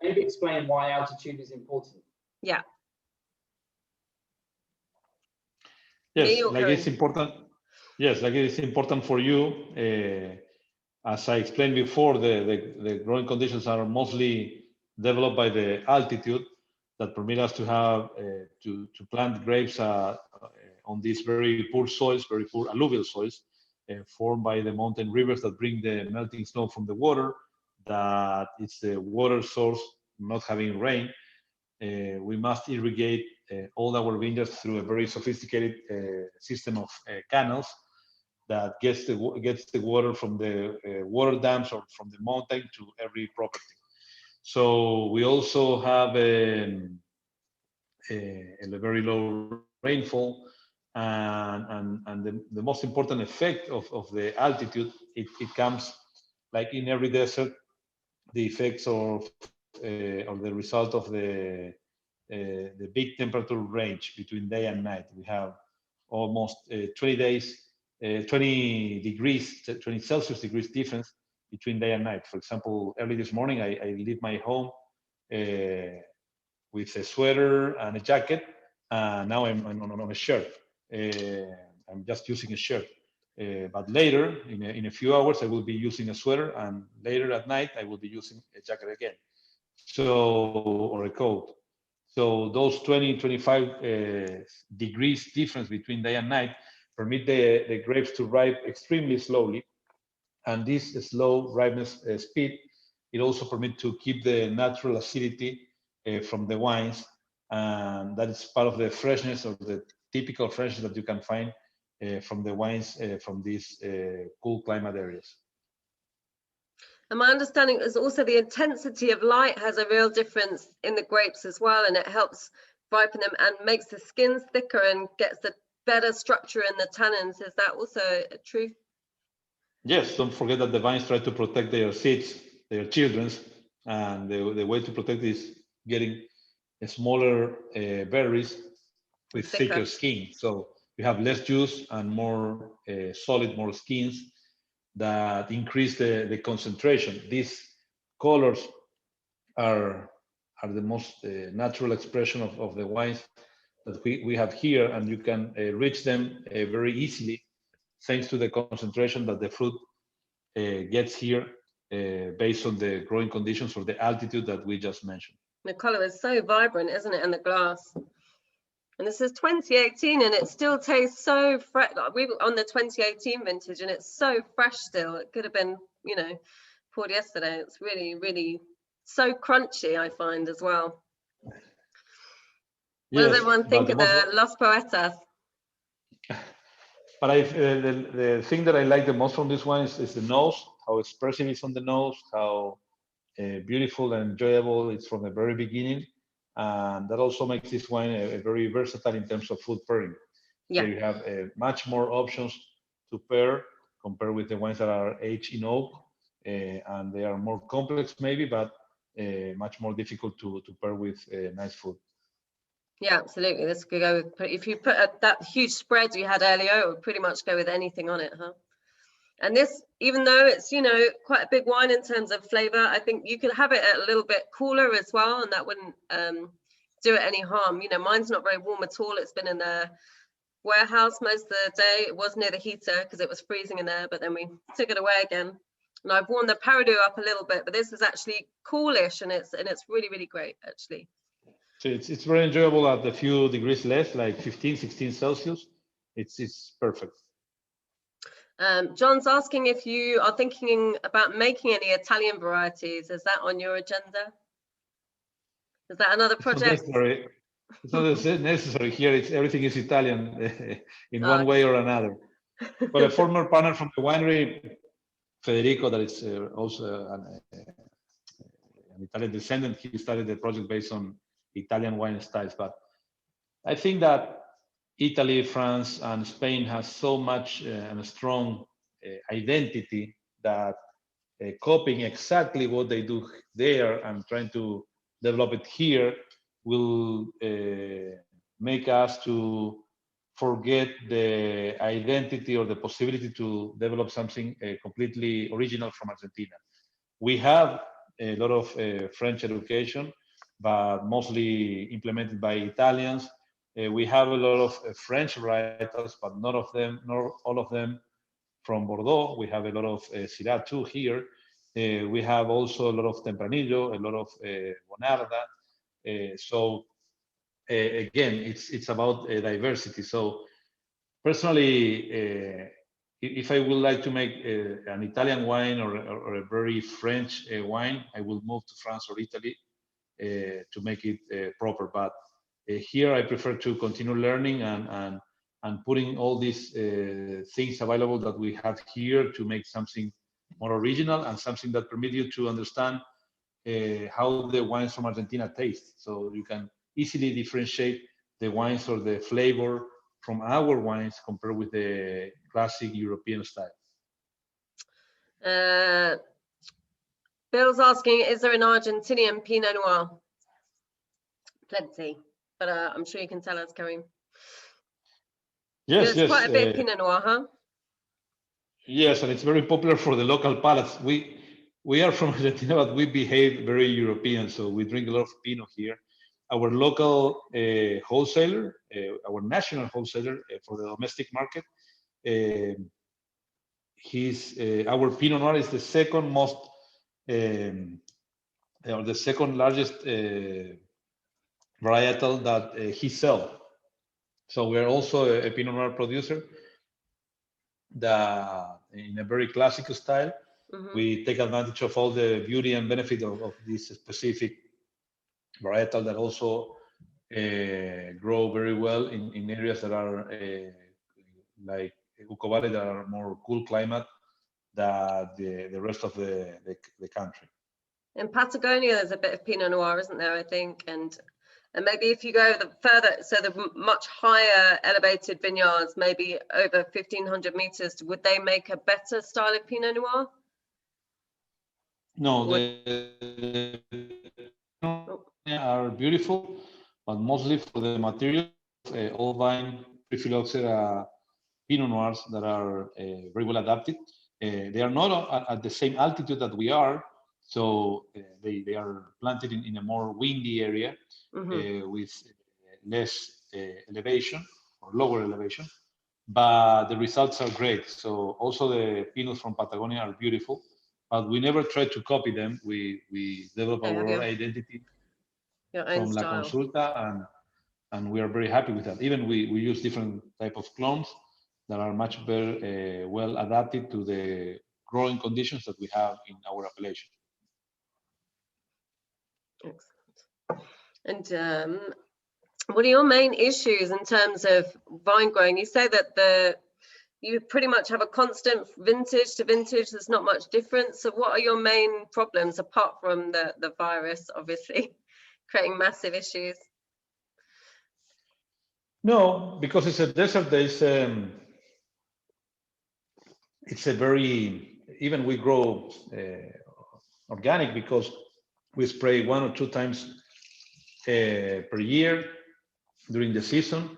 Maybe explain why altitude is important. Yeah. Yes, like it's important. Yes, like it is important for you. As I explained before, the growing conditions are mostly developed by the altitude that permit us to have to plant grapes on these very poor soils, very poor alluvial soils, formed by the mountain rivers that bring the melting snow from the water. That it's the water source not having rain. We must irrigate all our vineyards through a very sophisticated system of canals that gets the water from the water dams or from the mountain to every property. So we also have a very low rainfall, and the most important effect of the altitude, it comes like in every desert, the effects of or the result of the big temperature range between day and night. We have almost 20 Celsius degrees difference between day and night. For example, early this morning, I leave my home with a sweater and a jacket. Now I'm on a shirt. I'm just using a shirt. But later, in a few hours, I will be using a sweater, and later at night, I will be using a jacket again. Or a coat. So those 20-25 degrees difference between day and night permit the grapes to ripe extremely slowly. And this slow ripeness speed, it also permits to keep the natural acidity from the wines. And that is part of the freshness, or the typical freshness that you can find from the wines from these cool climate areas. And my understanding is also the intensity of light has a real difference in the grapes as well, and it helps ripen them and makes the skins thicker and gets the better structure in the tannins. Is that also true? Yes, don't forget that the vines try to protect their seeds, their children's, and the way to protect is getting smaller berries with thicker skin. So you have less juice and more solid, more skins that increase the concentration. These colors are the most natural expression of the wines that we have here, and you can reach them very easily thanks to the concentration that the fruit gets here based on the growing conditions or the altitude that we just mentioned. The color is so vibrant, isn't it, in the glass? And this is 2018, and it still tastes so fresh. We were on the 2018 vintage, and it's so fresh still. It could have been, poured yesterday. It's really, really so crunchy, I find, as well. What does everyone think of the Los Poetas? But the thing that I like the most from this one is the nose, how expressive it's on the nose, how beautiful and enjoyable it's from the very beginning. And that also makes this wine a very versatile in terms of food pairing. Yeah. So you have much more options to pair compared with the wines that are aged in oak, and they are more complex maybe, but much more difficult to pair with nice food. Yeah, absolutely. This could go with, if you put that huge spread you had earlier, it would pretty much go with anything on it, huh? And this, even though it's, quite a big wine in terms of flavor, I think you could have it a little bit cooler as well, and that wouldn't do it any harm. You know, mine's not very warm at all. It's been in the warehouse most of the day. It was near the heater because it was freezing in there, but then we took it away again. And I've warmed the Parado up a little bit, but this is actually coolish, and it's really, really great actually. So it's very enjoyable at a few degrees less, like 15, 16 Celsius. It's perfect. John's asking if you are thinking about making any Italian varieties. Is that on your agenda? Is that another project? It's not necessary here. Everything is Italian in one Okay. way or another. But a former partner from the winery, Federico, that is also an Italian descendant, he started the project based on Italian wine styles. But I think that Italy, France, and Spain has so much and a strong identity that copying exactly what they do there and trying to develop it here will make us to forget the identity or the possibility to develop something completely original from Argentina. We have a lot of French education, but mostly implemented by Italians. We have a lot of French varietals, but not all of them from Bordeaux. We have a lot of Syrah too here. We have also a lot of Tempranillo, a lot of Bonarda. So again, it's about diversity. So personally, if I would like to make an Italian wine or a very French wine, I will move to France or Italy to make it proper. But here I prefer to continue learning and putting all these things available that we have here to make something more original and something that permits you to understand how the wines from Argentina taste. So you can easily differentiate the wines or the flavor from our wines compared with the classic European style. Bill's asking, is there an Argentinian Pinot Noir? Plenty, but I'm sure you can tell us, Karim. Yes, There's quite a bit of Pinot Noir, huh? Yes, and it's very popular for the local palates. We are from Argentina, but we behave very European, so we drink a lot of Pinot here. Our local wholesaler, our national wholesaler for the domestic market, our Pinot Noir is the second most, or the second largest varietal that he sells. So we're also a Pinot Noir producer that in a very classic style. Mm-hmm. We take advantage of all the beauty and benefit of this specific varietal that also grow very well in areas that are like Uco Valley, that are more cool climate than the rest of the country. In Patagonia, there's a bit of Pinot Noir, isn't there, I think? And maybe if you go further, so the much higher elevated vineyards, maybe over 1,500 meters, would they make a better style of Pinot Noir? No, they are beautiful, but mostly for the material, old vine pre-phylloxera Pinot Noirs that are very well adapted. They are not at the same altitude that we are, so they are planted in a more windy area. Mm-hmm. With less elevation or lower elevation, but the results are great. So also the Pinots from Patagonia are beautiful, but we never try to copy them. We develop our own identity from La Consulta, and we are very happy with that. Even we use different type of clones that are much better, well adapted to the growing conditions that we have in our appellation. Excellent. And what are your main issues in terms of vine growing? You say that you pretty much have a constant vintage to vintage. There's not much difference. So what are your main problems apart from the virus, obviously, creating massive issues? No, because it's a desert. It's a very, even we grow organic because we spray 1 or 2 times per year during the season.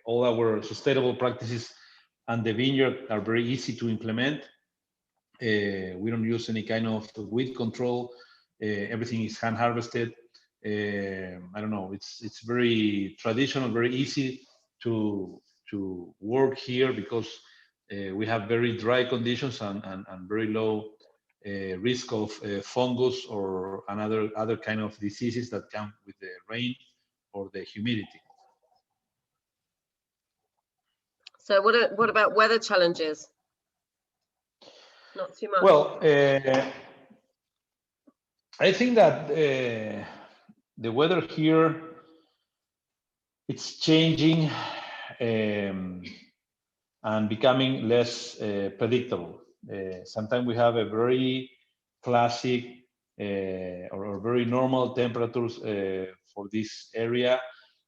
All our sustainable practices and the vineyard are very easy to implement. We don't use any kind of weed control. everything is hand harvested. I don't know. It's very traditional, very easy to work here because we have very dry conditions and very low risk of fungus or other kind of diseases that come with the rain or the humidity. So what about weather challenges? Not too much. Well, I think that the weather here, it's changing and becoming less predictable. Sometimes we have a very classic or very normal temperatures for this area.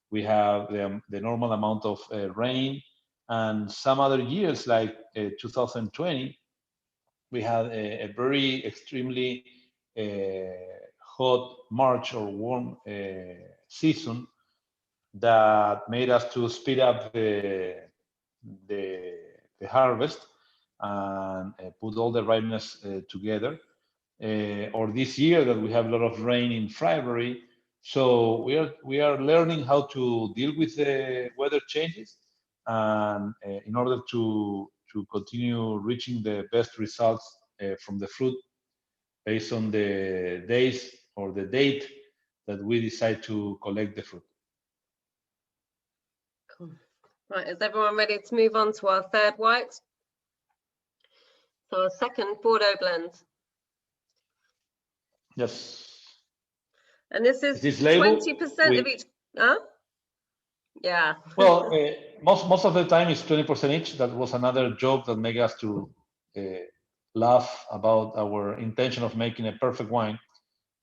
We have the normal amount of rain, and some other years like 2020, we had a very extremely hot March or warm season that made us to speed up the harvest and put all the ripeness together. Or this year that we have a lot of rain in February, so we are learning how to deal with the weather changes, and in order to continue reaching the best results from the fruit based on the days or the date that we decide to collect the fruit. Cool. Right, is everyone ready to move on to our third white? So our second Bordeaux blend. Yes. And this is This label, 20% of each, huh? Yeah. Well, most of the time it's 20% each. That was another joke that made us to laugh about our intention of making a perfect wine.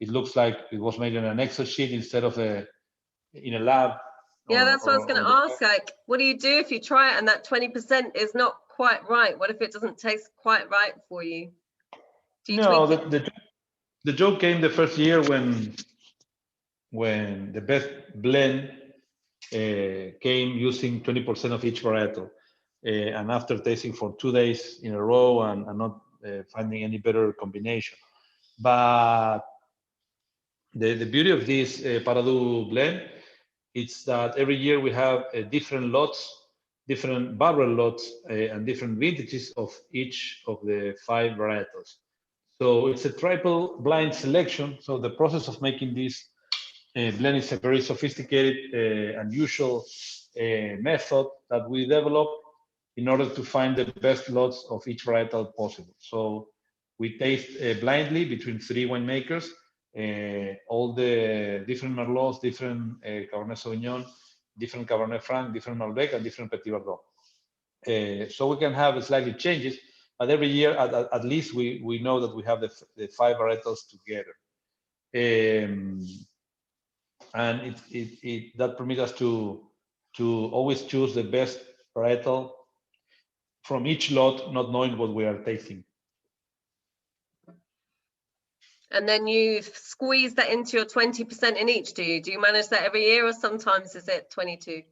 It looks like it was made in an Excel sheet instead of in a lab. Yeah, that's what I was going to ask. Like, what do you do if you try it and that 20% is not quite right? What if it doesn't taste quite right for you? Do you No, tweak it? the joke came the first year when the best blend came using 20% of each varietal. And after tasting for 2 days in a row and not finding any better combination. But the beauty of this Paradou blend is that every year we have different lots, different barrel lots, and different vintages of each of the 5 varietals. So it's a triple blind selection. So the process of making this blend is a very sophisticated, unusual method that we develop in order to find the best lots of each varietal possible. So we taste blindly between 3 winemakers, all the different Merlots, different Cabernet Sauvignon, different Cabernet Franc, different Malbec, and different Petit Verdot. So we can have slightly changes, but every year at least we know that we have the 5 varietals together. And that permits us to always choose the best varietal from each lot, not knowing what we are tasting. And then you squeeze that into your 20% in each, do you? Do you manage that every year, or sometimes is it 22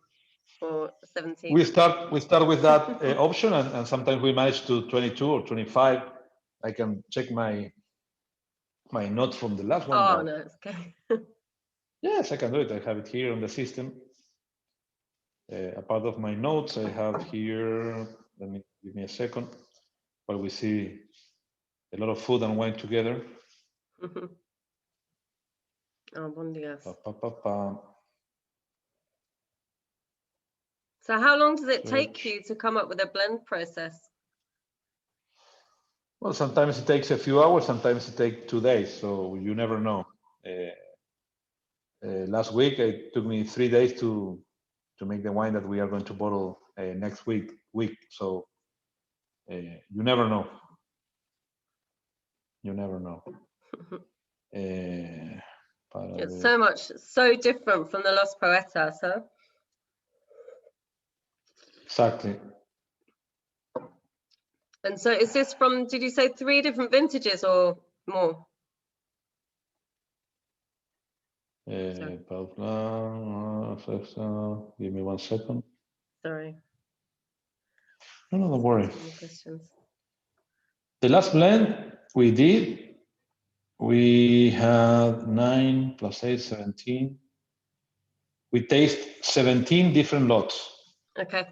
or 17? We start with that option, and sometimes we manage to 22 or 25. I can check my note from the last one. Oh, no, it's okay. Yes, I can do it. I have it here on the system. A part of my notes I have here. Give me a second while we see a lot of food and wine together. Oh, bom dia. Pa, pa, pa. So how long does it take you to come up with a blend process? Well, sometimes it takes a few hours, sometimes it takes 2 days, so you never know. Last week, it took me 3 days to make the wine that we are going to bottle next week. So you never know. You never know. It's so different from the Los Poetas, huh? Exactly. And so is this from, did you say 3 different vintages or more? Give me 1 second. Sorry. No, don't worry. Questions. The last blend we did We had 9 plus 8, 17. We taste 17 different lots. Okay.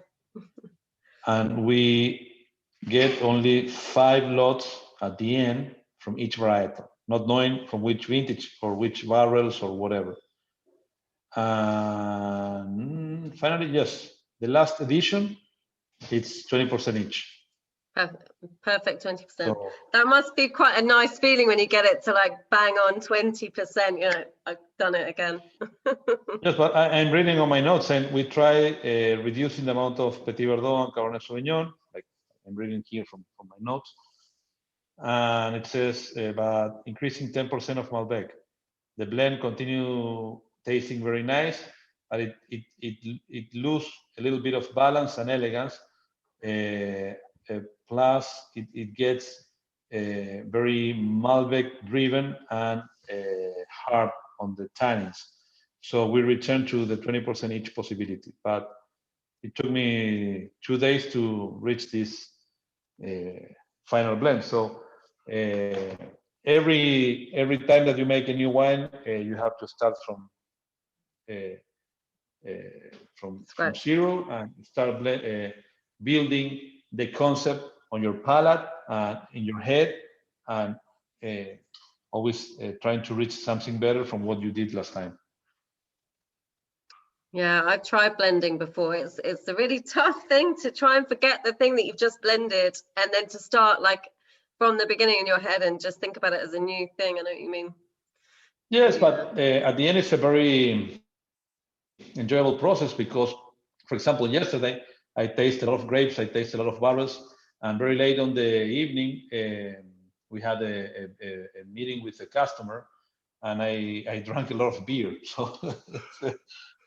And we get only 5 lots at the end from each varietal, not knowing from which vintage or which barrels or whatever. And finally, yes, the last edition, it's 20% each. Perfect, 20%. So, That must be quite a nice feeling when you get it to like bang on 20%. You know, I've done it again. yes, but I'm reading on my notes, and we try reducing the amount of Petit Verdot and Cabernet Sauvignon. Like I'm reading here from my notes, and it says about increasing 10% of Malbec. The blend continue tasting very nice, but it lose a little bit of balance and elegance. Plus, it gets very Malbec driven and hard on the tannins. So we return to the 20% each possibility, but it took me 2 days to reach this final blend. So every time that you make a new wine, you have to start from zero and start building the concept on your palate and in your head, and always trying to reach something better from what you did last time. Yeah, I've tried blending before. It's a really tough thing to try and forget the thing that you've just blended and then to start like from the beginning in your head and just think about it as a new thing. I know what you mean. Yes, but at the end, it's a very enjoyable process because, for example, yesterday I tasted a lot of grapes, I tasted a lot of barrels, and very late on the evening we had a meeting with a customer, and I drank a lot of beer. So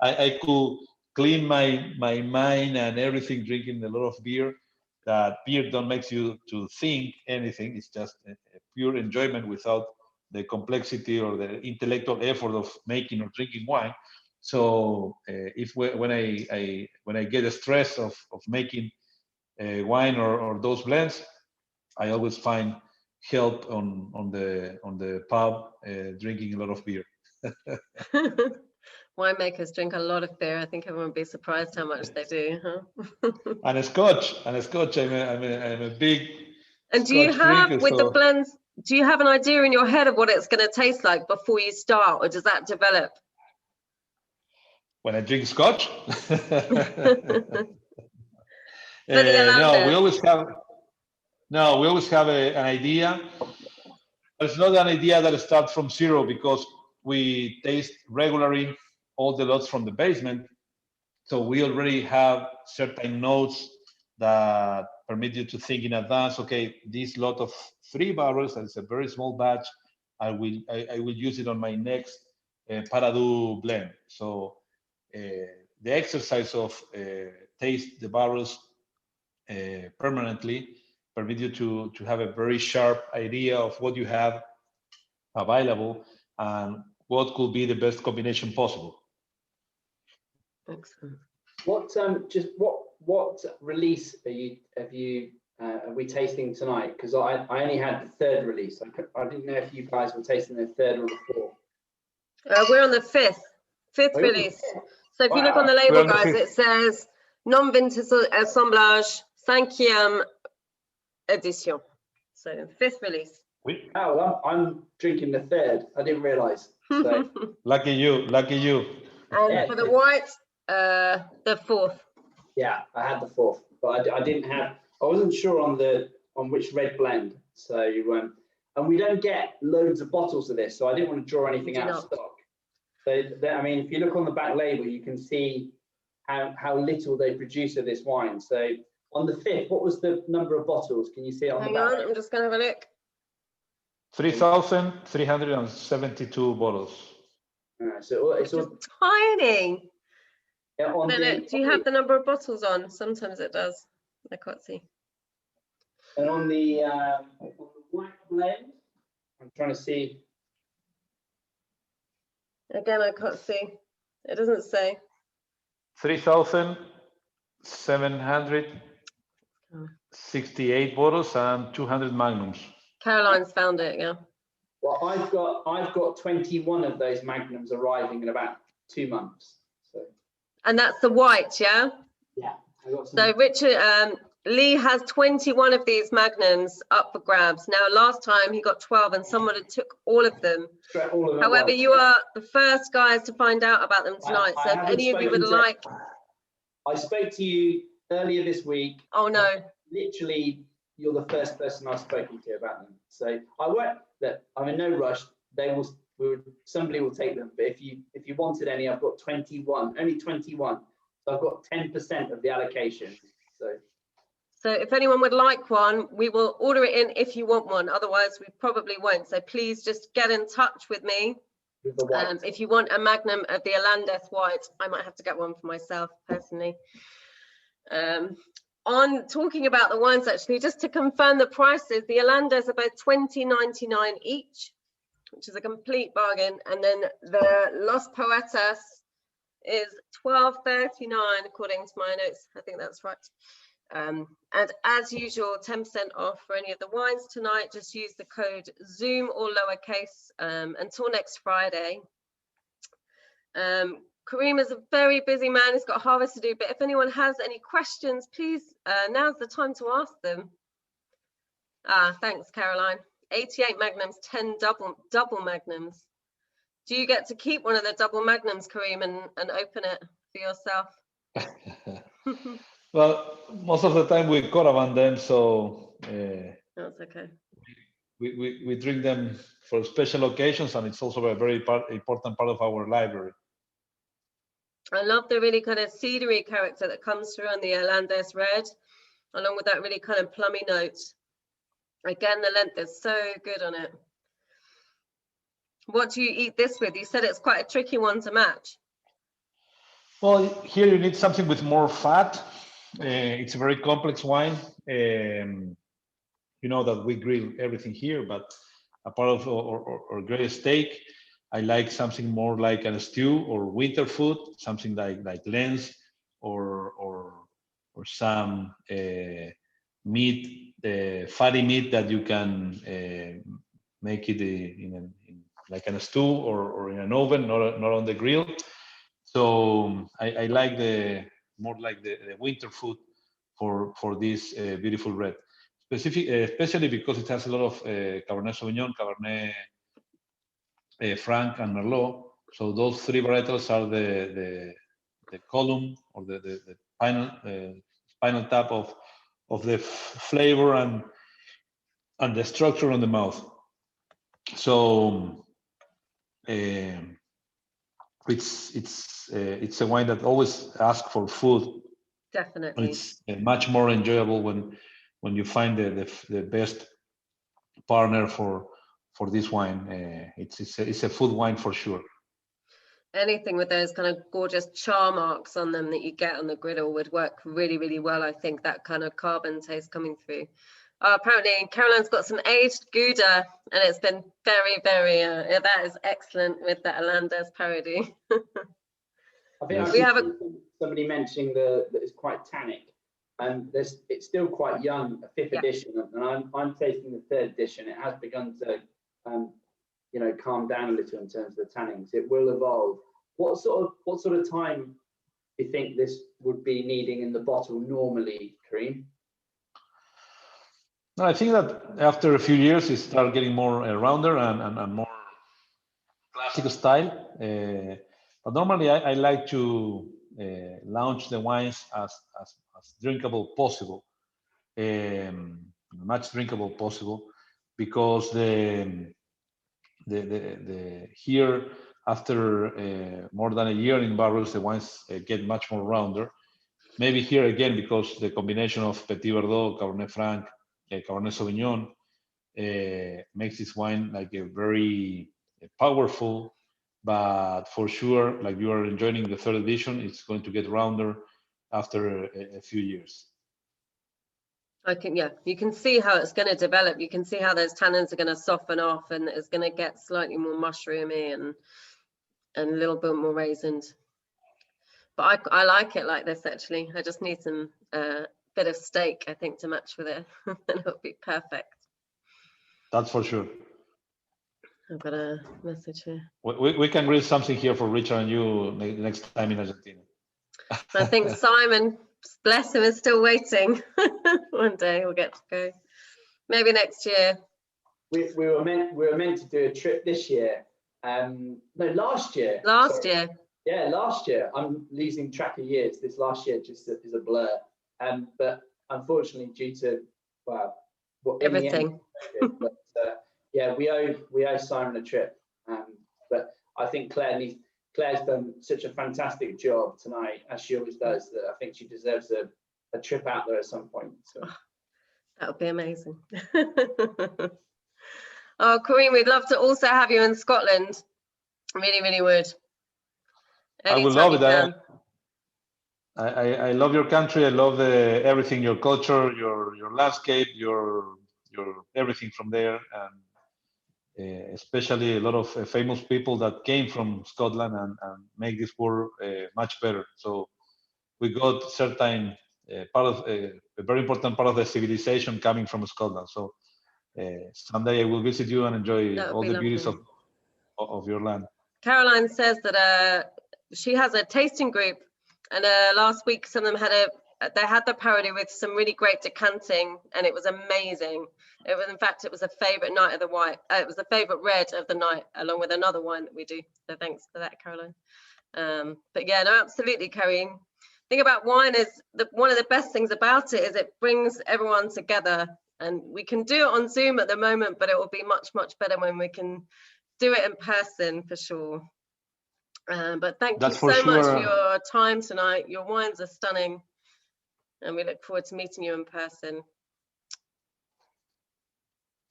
I could clean my mind and everything drinking a lot of beer. That beer don't make you to think anything. It's just a pure enjoyment without the complexity or the intellectual effort of making or drinking wine. So when I get a stress of making wine or those blends, I always find help on the pub drinking a lot of beer. Winemakers drink a lot of beer. I think everyone would be surprised how much they do, huh? And a scotch. I'm a big and do you scotch have drinker, with the so blends, do you have an idea in your head of what it's going to taste like before you start, or does that develop? when I drink scotch, no, we always have an idea. But it's not an idea that starts from zero because we taste regularly all the lots from the basement. So we already have certain notes that permit you to think in advance. Okay, this lot of 3 barrels, that is a very small batch. I will use it on my next Paradou blend. So the exercise of taste the barrels permanently permit you to have a very sharp idea of what you have available and what could be the best combination possible. Excellent. What release are we tasting tonight? Because I only had the 3rd release. I didn't know if you guys were tasting the 3rd or the 4th. We're on the 5th release. So if you look on the label, guys, it says non-vintage assemblage 5e edition. So 5th release. Oh, well, I'm drinking the 3rd. I didn't realize. So. Lucky you. And yeah, for the white, the 4th. Yeah, I had the 4th, but I didn't have. I wasn't sure on which red blend. So and we don't get loads of bottles of this, so I didn't want to draw anything out of stock. So I mean, if you look on the back label, you can see how little they produce of this wine. So on the 5th, what was the number of bottles? Can you see it on the back? Hang on, I'm just going to have a look. 3,372 bottles. So it's tiny. Yeah, do you have the number of bottles on? Sometimes it does. I can't see. And on the white blend, I'm trying to see. Again, I can't see. It doesn't say. 3,768 bottles and 200 magnums. Caroline's found it, yeah. Well, I've got 21 of those magnums arriving in about 2 months. So. And that's the white, yeah? Yeah. I got some. So Richard, Lee has 21 of these magnums up for grabs. Now, last time he got 12 and someone had took all of them. All of them. However, you are the first guys to find out about them tonight. So if any of you would like. I spoke to you earlier this week. Oh, no. Literally, you're the first person I've spoken to about them. So I won't, look, I'm in no rush. Somebody will take them. But if you wanted any, I've got 21, only 21. So I've got 10% of the allocation. So if anyone would like one, we will order it in if you want one. Otherwise, we probably won't. So please just get in touch with me. With the white. If you want a magnum of the Alandez white, I might have to get one for myself personally. On talking about the wines, actually, just to confirm the prices, the Alandez are both $20.99 each, which is a complete bargain. And then the Los Poetas is $12.39 according to my notes. I think that's right. And as usual, 10% off for any of the wines tonight. Just use the code Zoom or lowercase until next Friday. Karim is a very busy man. He's got harvest to do, but if anyone has any questions, please, now's the time to ask them. Thanks, Caroline. 88 magnums, 10 double magnums. Do you get to keep one of the double magnums, Karim, and open it for yourself? Well, most of the time we caravan them, so that's okay. We drink them for special occasions, and it's also a very important part of our library. I love the really kind of cedary character that comes through on the Alandez red, along with that really kind of plummy note. Again, the length is so good on it. What do you eat this with? You said it's quite a tricky one to match. Well, here you need something with more fat. It's a very complex wine. You know that we grill everything here, but a part of our great steak, I like something more like a stew or winter food, something like lens or some meat, fatty meat that you can make it in like a stew or in an oven, not on the grill. So I like more like the winter food for this beautiful red, especially because it has a lot of Cabernet Sauvignon, Cabernet Franc, and Merlot. So those three varietals are the column or the spinal tap of the flavor and the structure on the mouth. So it's a wine that always asks for food. Definitely. It's much more enjoyable when you find the best partner for this wine. It's a food wine for sure. Anything with those kind of gorgeous char marks on them that you get on the griddle would work really, really well. I think that kind of carbon taste coming through. Apparently Caroline's got some aged Gouda, and it's been very, very, that is excellent with the Alandez parody. I think we have somebody mentioning that it's quite tannic, and it's still quite young, a fifth edition, and I'm tasting the third edition. It has begun to, calm down a little in terms of the tannins. It will evolve. What sort of time do you think this would be needing in the bottle normally, Karim? No, I think that after a few years, it starts getting more rounder and more classic style. But normally, I like to launch the wines as drinkable possible, much drinkable possible, because the here after more than a year in barrels, the wines get much more rounder. Maybe here again because the combination of Petit Verdot, Cabernet Franc, Cabernet Sauvignon makes this wine like a very powerful, but for sure, like you are enjoying the third edition, it's going to get rounder after a few years. I can, you can see how it's going to develop. You can see how those tannins are going to soften off, and it's going to get slightly more mushroomy and a little bit more raisined. But I like it like this, actually. I just need some bit of steak, I think, to match with it, and it'll be perfect. That's for sure. I've got a message here. We can read something here for Richard and you next time in Argentina. I think Simon, bless him, is still waiting. One day we'll get to go. Maybe next year. We were meant to do a trip this year. No, last year. Last year. Yeah, last year. I'm losing track of years. This last year just is a blur. But unfortunately, due to Everything. But, yeah, we owe Simon a trip. But I think Claire's done such a fantastic job tonight, as she always does, that I think she deserves a trip out there at some point. So. That would be amazing. Oh, Karim, we'd love to also have you in Scotland. Really, really would. I would love it. I love your country. I love everything, your culture, your landscape, your everything from there, and especially a lot of famous people that came from Scotland and make this world much better. So we got certain part of a very important part of the civilization coming from Scotland. So someday I will visit you and enjoy all the beauties of your land. Caroline says that she has a tasting group, and last week some of them they had the parody with some really great decanting, and it was amazing. It was, in fact, it was a favorite night of the wine. It was the favorite red of the night, along with another wine that we do. So thanks for that, Caroline. But yeah, no, absolutely, Karim. The thing about wine is one of the best things about it is it brings everyone together, and we can do it on Zoom at the moment, but it will be much, much better when we can do it in person for sure. But thank you so much for your time tonight. Your wines are stunning, and we look forward to meeting you in person.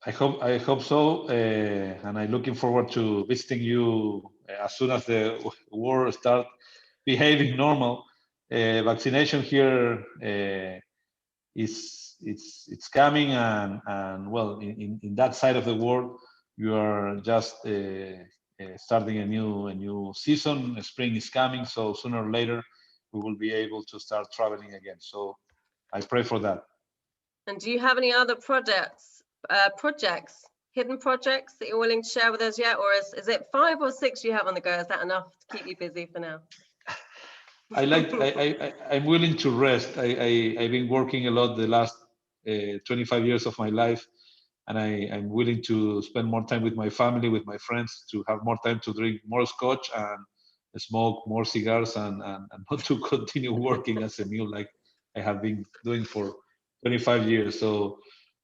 I hope so, and I'm looking forward to visiting you as soon as the world starts behaving normal. Vaccination here it's coming, and well, in that side of the world, you are just starting a new season. Spring is coming, so sooner or later we will be able to start traveling again. So I pray for that. And do you have any other hidden projects that you're willing to share with us yet, or is it 5 or 6 you have on the go? Is that enough to keep you busy for now? I'm willing to rest. I've been working a lot the last 25 years of my life, and I'm willing to spend more time with my family, with my friends, to have more time to drink more scotch and smoke more cigars, and not to continue working as a mule like I have been doing for 25 years. So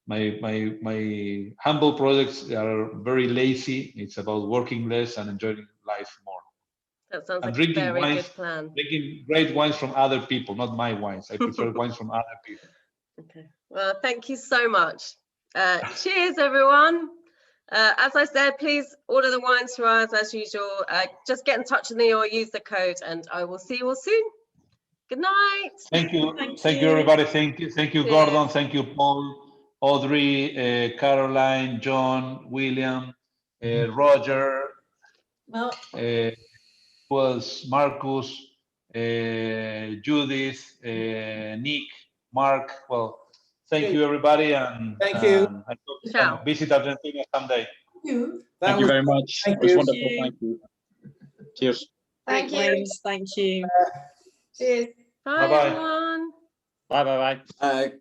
my humble projects are very lazy. It's about working less and enjoying life more. That sounds like a very good plan. Drinking great wines from other people, not my wines. I prefer wines from other people. Okay. Well, thank you so much. Cheers, everyone. As I said, please order the wines for us as usual. Just get in touch with me or use the code, and I will see you all soon. Good night. Thank you. Thank you, everybody. Thank you. Thank you, Gordon. Thank you, Paul, Audrey, Caroline, John, William, Roger. Was Marcus, Judith, Nick, Mark. Well, thank you, everybody, and thank you. I hope to visit Argentina someday. Thank you very much. It was wonderful. Thank you. Cheers. Thank you. Thank you. Cheers. Bye, everyone. Bye.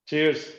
Cheers.